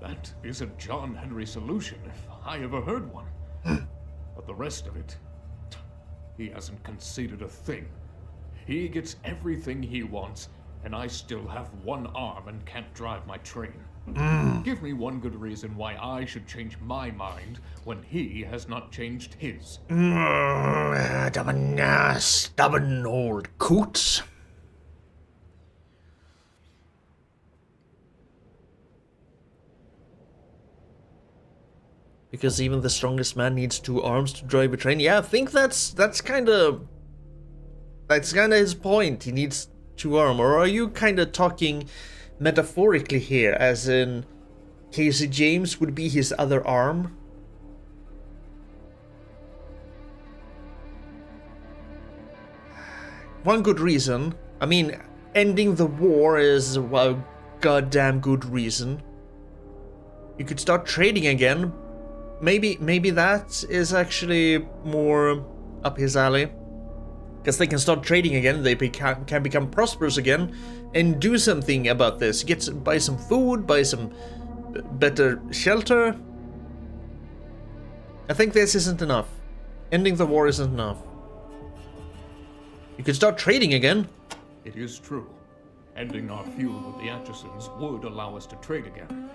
That is a John Henry solution, if I ever heard one. But the rest of it, he hasn't conceded a thing. He gets everything he wants, and I still have one arm and can't drive my train. Give me one good reason why I should change my mind when he has not changed his. Stubborn old coots. Because even the strongest man needs two arms to drive a train. Yeah, I think that's kind of his point. He needs two arms. Or are you kind of talking metaphorically here, as in Casey James would be his other arm? One good reason. I mean, ending the war is a goddamn good reason. You could start trading again. Maybe that is actually more up his alley. Because they can start trading again, they can become prosperous again, and do something about this. Buy some food, buy some better shelter. I think this isn't enough. Ending the war isn't enough. You could start trading again. It is true. Ending our feud with the Atchisons would allow us to trade again.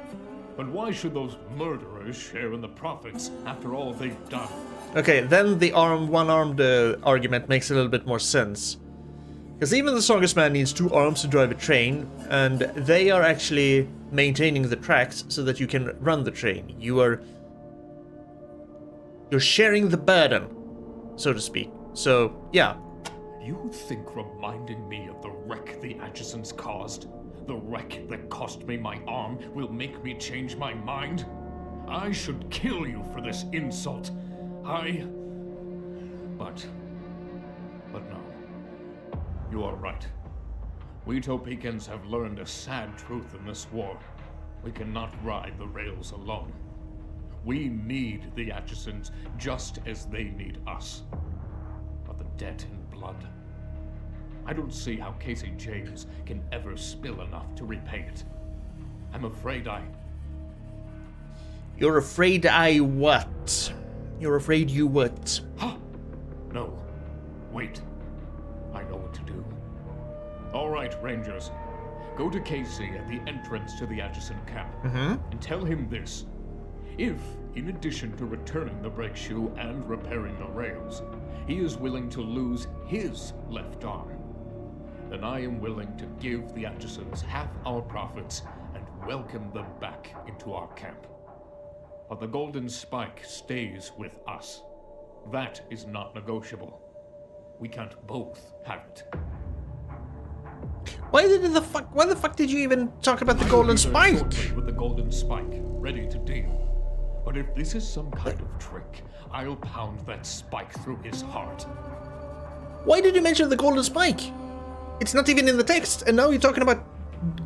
But why should those murderers share in the profits after all they've done? Okay, then the one-armed argument makes a little bit more sense. Because even the strongest man needs two arms to drive a train, and they are actually maintaining the tracks so that you can run the train. You're sharing the burden, so to speak. So, yeah. You think reminding me of the wreck the Atchisons caused, The wreck that cost me my arm will make me change my mind? I should kill you for this insult. But no. You are right. We Topekans have learned a sad truth in this war. We cannot ride the rails alone. We need the Atchisons just as they need us. But the debt in blood, I don't see how Casey James can ever spill enough to repay it. I'm afraid You're afraid I what? You're afraid you what? Huh? No. Wait. I know what to do. All right, Rangers. Go to Casey at the entrance to the Atchison camp and tell him this. If, in addition to returning the brake shoe and repairing the rails, he is willing to lose his left arm, then I am willing to give the Atchisons half our profits and welcome them back into our camp. But the golden spike stays with us. That is not negotiable. We can't both have it. Why the fuck did you even talk about the golden spike? With the golden spike, ready to deal. But if this is some kind of trick, I'll pound that spike through his heart. Why did you mention the golden spike? It's not even in the text, and now you're talking about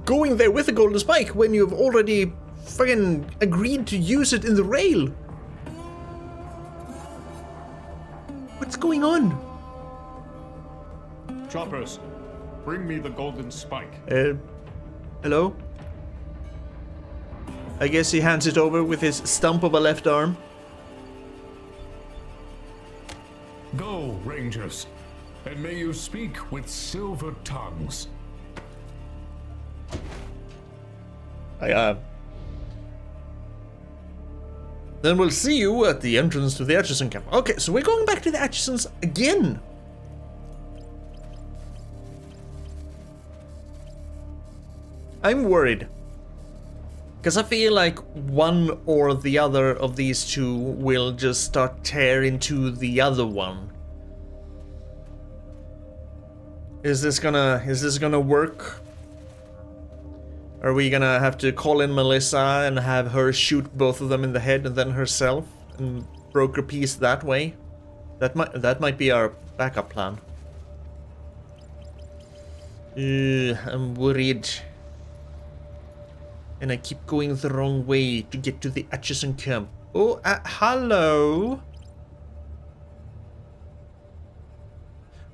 going there with the golden spike when you've already fucking agreed to use it in the rail. What's going on? Choppers, bring me the golden spike. Hello? I guess he hands it over with his stump of a left arm. Go, Rangers, and may you speak with silver tongues. Then we'll see you at the entrance to the Atchison camp. Okay, so we're going back to the Atchisons again. I'm worried. Because I feel like one or the other of these two will just start tear into the other one. Is this gonna work? Are we gonna have to call in Melissa and have her shoot both of them in the head and then herself and broker piece that way? That might be our backup plan. I'm worried. And I keep going the wrong way to get to the Atchison camp. Oh, hello.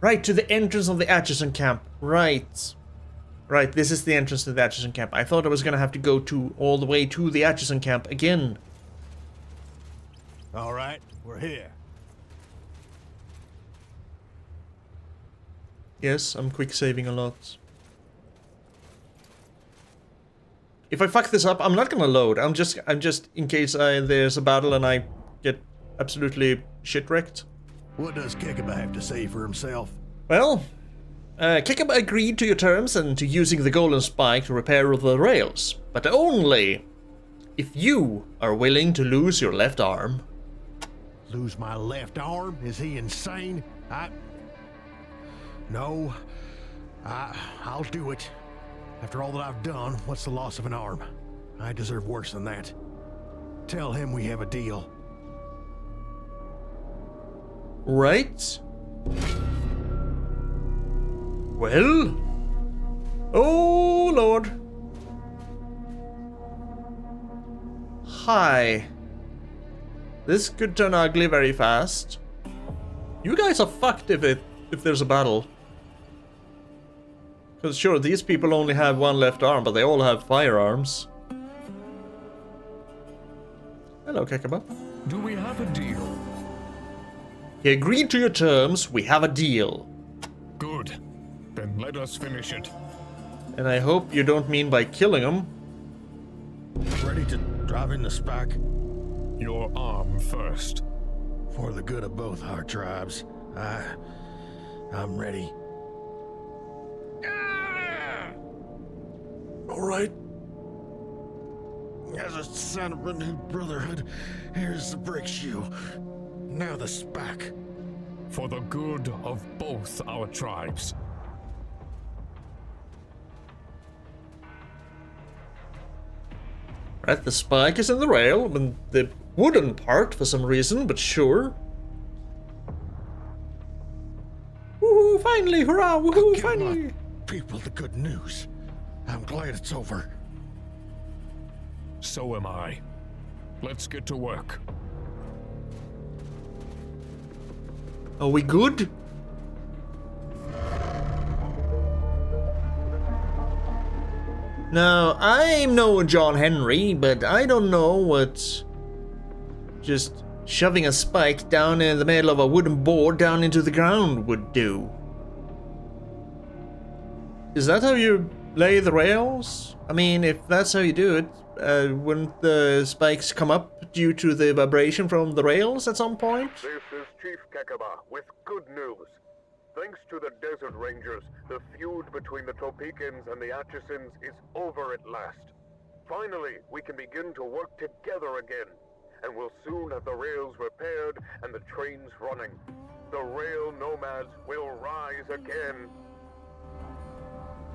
Right, to the entrance of the Atchison camp. Right. Right, this is the entrance to the Atchison camp. I thought I was gonna have to go all the way to the Atchison camp again. All right, we're here. Yes, I'm quick saving a lot. If I fuck this up, I'm not gonna load. I'm just in case there's a battle and I get absolutely shit-wrecked. What does Kekkahbah have to say for himself? Well, Kekkahbah agreed to your terms and to using the golden spike to repair the rails, but only if you are willing to lose your left arm. Lose my left arm? Is he insane? No. I'll do it. After all that I've done, what's the loss of an arm? I deserve worse than that. Tell him we have a deal. Right? Well? Oh, Lord. Hi. This could turn ugly very fast. You guys are fucked if there's a battle. Because sure, these people only have one left arm, but they all have firearms. Hello, Kekkahbah. Do we have a deal? He agreed to your terms, we have a deal. Good. Then let us finish it. And I hope you don't mean by killing him. Ready to drive in the spike? Your arm first. For the good of both our tribes. I'm ready. All right. As a son of renewed brotherhood, here's the brick shoe. Now the spike. For the good of both our tribes. Right, the spike is in the rail, and the wooden part for some reason, but sure. Woohoo, finally, hurrah, woohoo, finally! People, the good news. I'm glad it's over. So am I. Let's get to work. Are we good? Now, I'm no John Henry, but I don't know what just shoving a spike down in the middle of a wooden board down into the ground would do. Is that how you lay the rails? I mean, if that's how you do it, wouldn't the spikes come up due to the vibration from the rails at some point? This is Chief Kekkahbah with good news. Thanks to the Desert Rangers, the feud between the Topekans and the Atchisons is over at last. Finally, we can begin to work together again, and we'll soon have the rails repaired and the trains running. The rail nomads will rise again.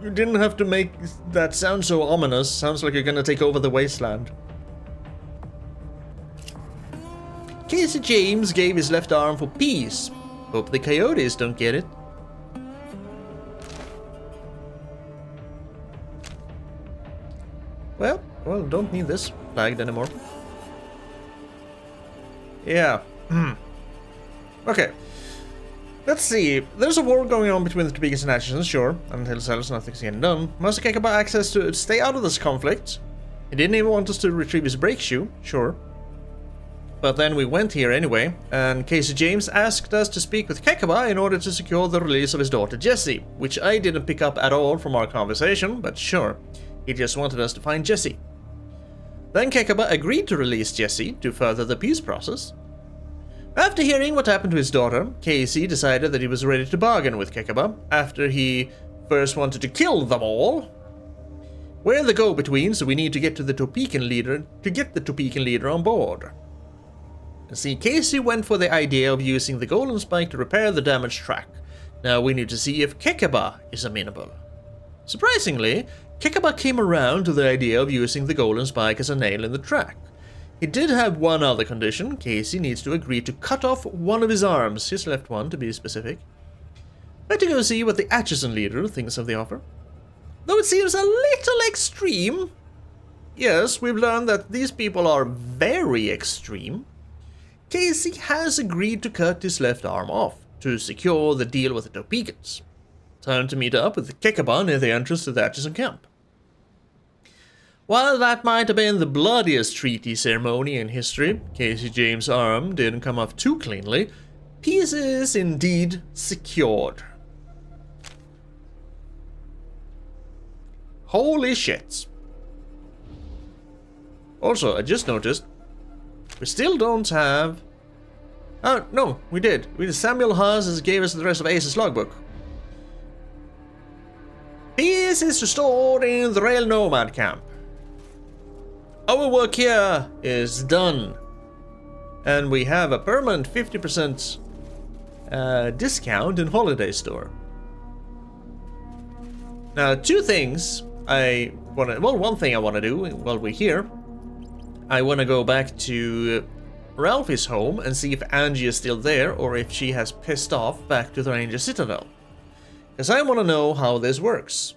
You didn't have to make that sound so ominous. Sounds like you're gonna take over the Wasteland. Casey James gave his left arm for peace. Hope the coyotes don't get it. Well, don't need this flagged anymore. Yeah. Okay. Let's see. There's a war going on between the Topekans and Atchisons, sure. Until Talos, nothing's getting done. Master Kekkahbah access to stay out of this conflict. He didn't even want us to retrieve his brake shoe, sure. But then we went here anyway, and Casey James asked us to speak with Kekkahbah in order to secure the release of his daughter Jessie, which I didn't pick up at all from our conversation, but sure. He just wanted us to find Jessie. Then Kekkahbah agreed to release Jessie to further the peace process. After hearing what happened to his daughter, Casey decided that he was ready to bargain with Kekkahbah after he first wanted to kill them all. We're the go-between, so we need to get to the Topekan leader on board. See, Casey went for the idea of using the golden spike to repair the damaged track. Now we need to see if Kekkahbah is amenable. Surprisingly, Kekkahbah came around to the idea of using the golden spike as a nail in the track. He did have one other condition. Casey needs to agree to cut off one of his arms, his left one to be specific. Better go see what the Atchison leader thinks of the offer. Though it seems a little extreme. Yes, we've learned that these people are very extreme. Casey has agreed to cut his left arm off to secure the deal with the Topekans. Time to meet up with Kekkahbah near the entrance to the Atchison camp. While that might have been the bloodiest treaty ceremony in history, Casey James' arm didn't come off too cleanly. Peace is indeed secured. Holy shit. Also, I just noticed we still don't have... Oh, no, we did. Samuel Haas gave us the rest of Ace's logbook. Peace is restored in the Rail Nomad camp. Our work here is done. And we have a permanent 50% discount in Holiday Store. Now, one thing I want to do while we're here. I want to go back to Ralphie's home and see if Angie is still there or if she has pissed off back to the Ranger Citadel. Because I want to know how this works.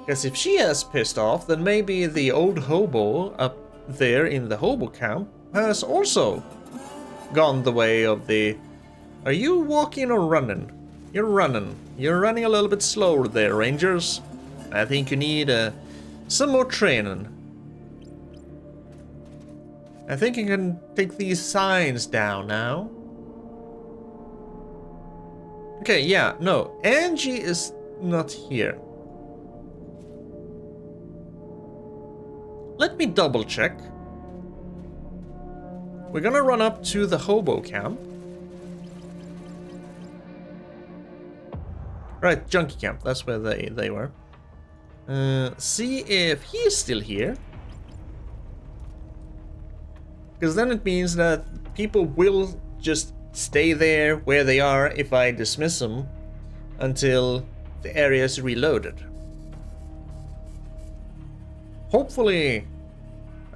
Because if she has pissed off, then maybe the old hobo up there in the hobo camp has also gone the way of the... Are you walking or running? You're running. You're running a little bit slower there, Rangers. I think you need some more training. I think you can take these signs down now. Okay, yeah, no. Angie is not here. Let me double check. We're gonna run up to the hobo camp. Right, junkie camp. That's where they were. See if he's still here. Because then it means that people will just stay there where they are if I dismiss them until the area is reloaded. Hopefully,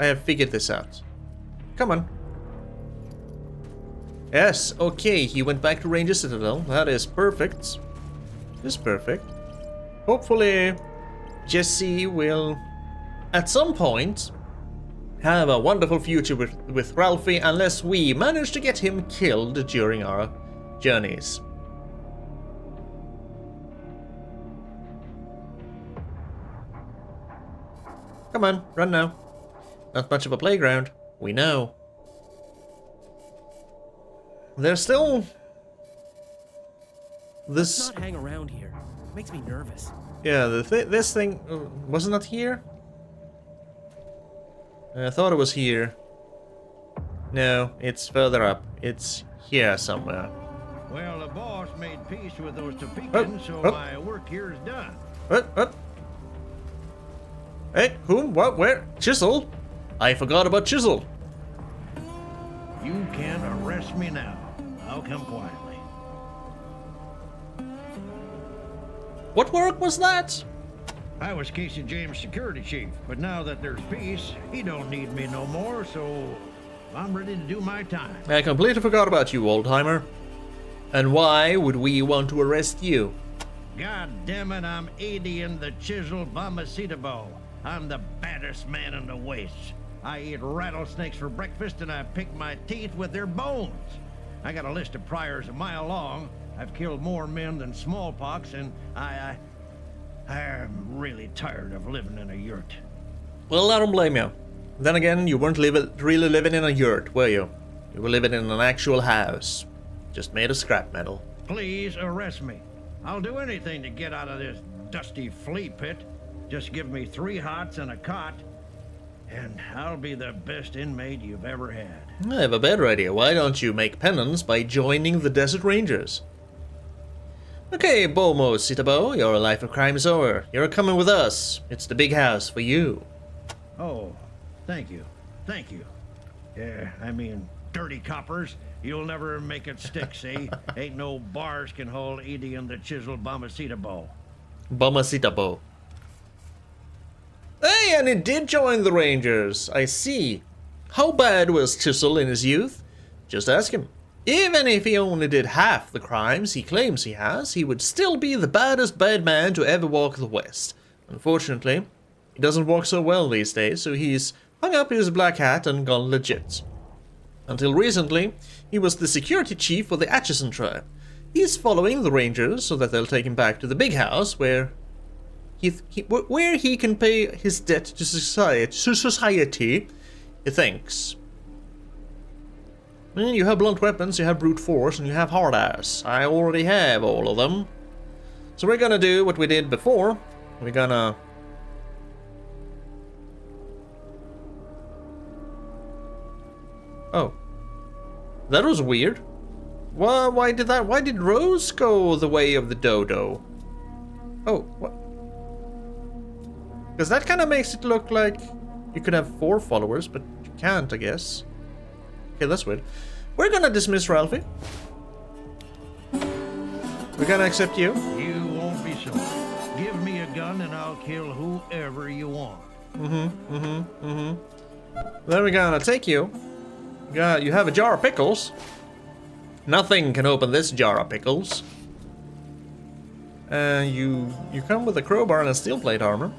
I have figured this out. Come on. Yes, okay, he went back to Ranger Citadel. That is perfect. This is perfect. Hopefully, Jesse will, at some point, have a wonderful future with Ralphie, unless we manage to get him killed during our journeys. Come on, run now. Not much of a playground. We know. There's still this. Let's not hang around here. It makes me nervous. Yeah, this thing wasn't it here? I thought it was here. No, it's further up. It's here somewhere. Well, the boss made peace with those Topekans, so my work here is done. What? Hey, whom? What? Where? Chisel? I forgot about Chisel. You can arrest me now. I'll come quietly. What work was that? I was Casey James' security chief, but now that there's peace, he don't need me no more, so I'm ready to do my time. I completely forgot about you, old-timer. And why would we want to arrest you? God damn it, I'm Adian the Chisel Bombacitabo. I'm the baddest man in the Wastes. I eat rattlesnakes for breakfast and I pick my teeth with their bones. I got a list of priors a mile long. I've killed more men than smallpox, and I'm really tired of living in a yurt. Well, I don't blame you. Then again, you weren't really living in a yurt, were you? You were living in an actual house. Just made of scrap metal. Please arrest me. I'll do anything to get out of this dusty flea pit. Just give me 3 hots and a cot, and I'll be the best inmate you've ever had. I have a better idea. Why don't you make penance by joining the Desert Rangers? Okay, Bomo Sitabo, your life of crime is over. You're coming with us. It's the big house for you. Oh, thank you. Thank you. Yeah, I mean, dirty coppers. You'll never make it stick, see? Ain't no bars can hold Edie and the Chisel Bombacitabo. Bombacitabo. Hey, and he did join the Rangers. I see. How bad was Chisel in his youth? Just ask him. Even if he only did half the crimes he claims he has, he would still be the baddest bad man to ever walk the West. Unfortunately, he doesn't walk so well these days, so he's hung up his black hat and gone legit. Until recently, he was the security chief for the Atchison tribe. He's following the Rangers so that they'll take him back to the big house where he can pay his debt to society, he thinks. You have blunt weapons, you have brute force, and you have hard ass. I already have all of them. So we're gonna do what we did before. We're gonna... Oh. That was weird. Why did Rose go the way of the dodo? Oh, what? Because that kind of makes it look like you could have 4 followers, but you can't, I guess. Okay, that's weird. We're gonna dismiss Ralphie. We're gonna accept you. You won't be sorry. Give me a gun and I'll kill whoever you want. Then we're gonna take you. You have a jar of pickles. Nothing can open this jar of pickles. You come with a crowbar and a steel plate armor.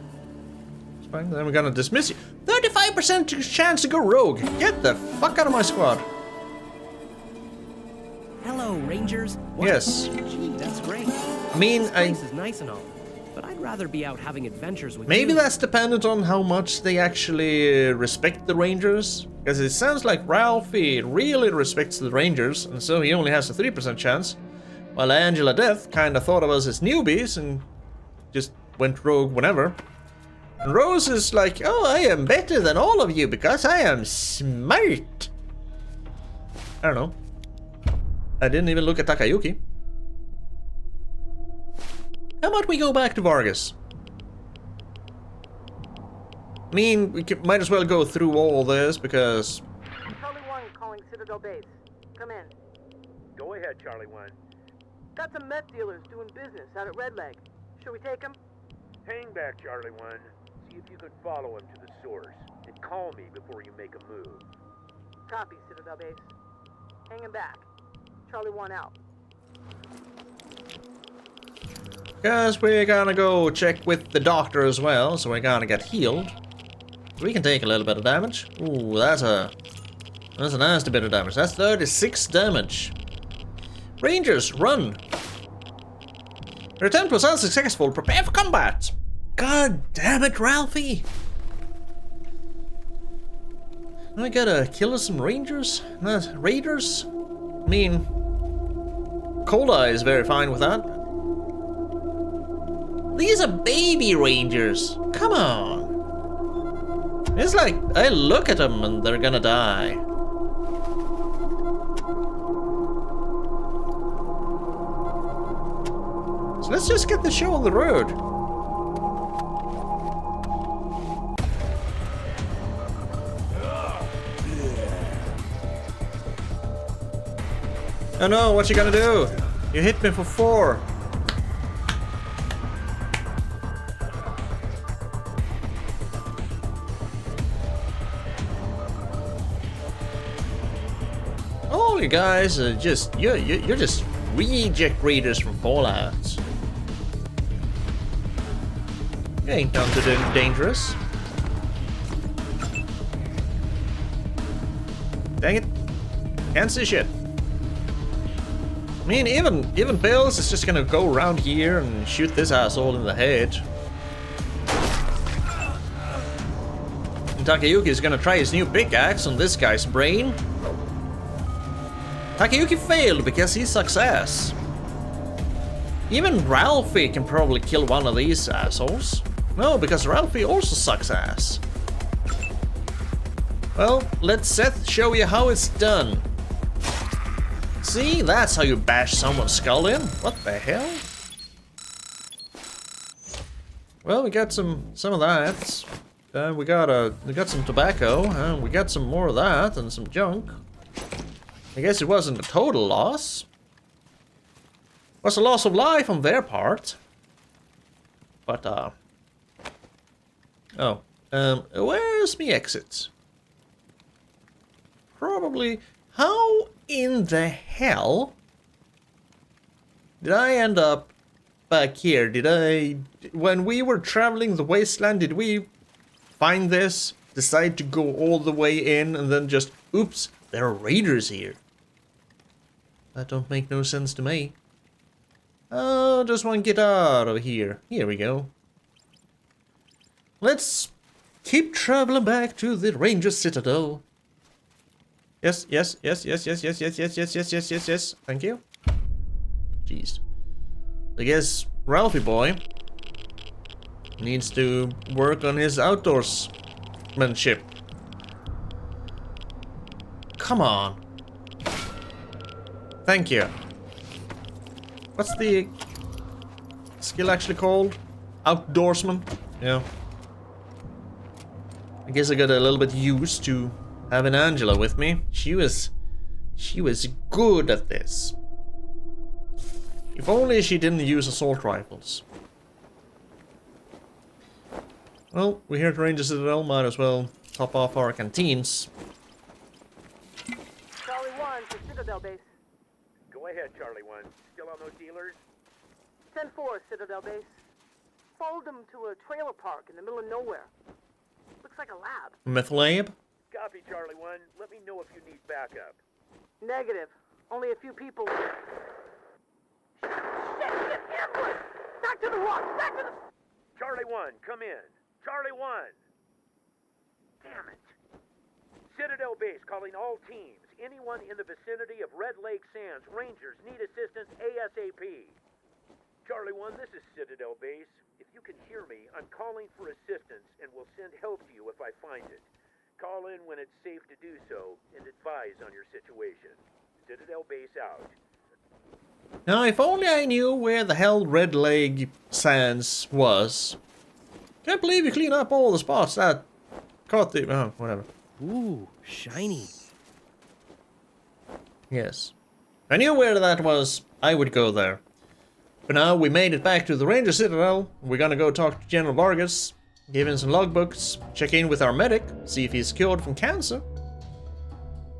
It's fine. Then we're gonna dismiss you. 35% chance to go rogue. Get the fuck out of my squad. Hello, Rangers. What? Yes. Gee, that's great. I mean, this place is nice and all, but I'd rather be out having adventures with maybe you. that's dependent on how much they actually respect the Rangers. Because it sounds like Ralphie really respects the Rangers, and so he only has a 3% chance. While Angela Death kind of thought of us as newbies and just went rogue whenever. And Rose is like, oh, I am better than all of you because I am smart. I don't know. I didn't even look at Takayuki. How about we go back to Vargas? I mean, we might as well go through all this because... Charlie 1 calling Citadel Base. Come in. Go ahead, Charlie 1. Got some meth dealers doing business out at Red Leg. Should we take them? Hang back, Charlie 1. See if you can follow him to the source. and call me before you make a move. Copy, Citadel Base. Hanging back. Charlie 1 out. Because we're gonna go check with the doctor as well, so we're gonna get healed. We can take a little bit of damage. Ooh, that's a nasty bit of damage. That's 36 damage. Rangers, run! Your attempt was unsuccessful. Prepare for combat! God damn it, Ralphie! I gotta kill some rangers? Not raiders? I mean, Cold Eye is very fine with that. These are baby rangers. Come on. It's like, I look at them and they're gonna die. So let's just get the show on the road. Oh no, what you gonna do? You hit me for 4. Oh, you guys are just you're just reject raiders from Fallout. You ain't done too dangerous. Dang it! Can't see shit. I mean, even Bills is just gonna go around here and shoot this asshole in the head. And Takayuki is gonna try his new pickaxe on this guy's brain. Takayuki failed because he's success. Even Ralphie can probably kill one of these assholes. No, because Ralphie also sucks ass. Well, let Seth show you how it's done. See, that's how you bash someone's skull in. What the hell? Well, we got some of that. We got some tobacco, and we got some more of that and some junk. I guess it wasn't a total loss. It was a loss of life on their part. But where's me exit? Probably. How in the hell did I end up back here? When we were traveling the Wasteland, did we find this, decide to go all the way in, and then just, oops, there are raiders here? That don't make no sense to me. Oh, just want to get out of here. Here we go. Let's keep traveling back to the Ranger Citadel. Yes. Thank you. Jeez. I guess Ralphie boy needs to work on his outdoorsmanship. Come on. Thank you. What's the skill actually called? Outdoorsman? Yeah. I guess I got a little bit used to having Angela with me. She was good at this. If only she didn't use assault rifles. Well, we're here to Ranger Citadel, might as well top off our canteens. Charlie 1 to Citadel Base. Go ahead, Charlie 1. Still on those dealers? 10-4, Citadel Base. Followed them to a trailer park in the middle of nowhere. Looks like a lab. Meth lab? Copy, Charlie 1. Let me know if you need backup. Negative. Only a few people. Shit! Ambush! Back to the rock! Back to the... Charlie 1, come in. Charlie 1! Damn it. Citadel Base calling all teams. Anyone in the vicinity of Red Lake Sands. Rangers need assistance ASAP. Charlie 1, this is Citadel Base. If you can hear me, I'm calling for assistance and will send help to you if I find it. Call in when it's safe to do so and advise on your situation. Citadel Base out. Now, if only I knew where the hell Red Lake Sands was. Can't believe you clean up all the spots that caught the... oh, whatever. Ooh, shiny. Yes. If I knew where that was, I would go there. For now, we made it back to the Ranger Citadel. We're gonna go talk to General Vargas. give in some logbooks, check in with our medic, see if he's cured from cancer,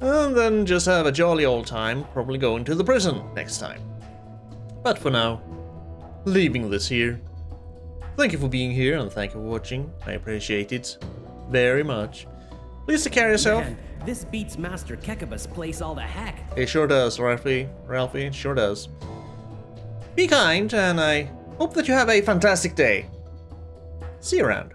and then just have a jolly old time, probably going to the prison next time. But for now, leaving this here. Thank you for being here and thank you for watching. I appreciate it very much. Please take care of yourself. Man, this beats Master Kekkahbah's place all the heck. It sure does, Ralphie. It sure does. Be kind, and I hope that you have a fantastic day. See you around.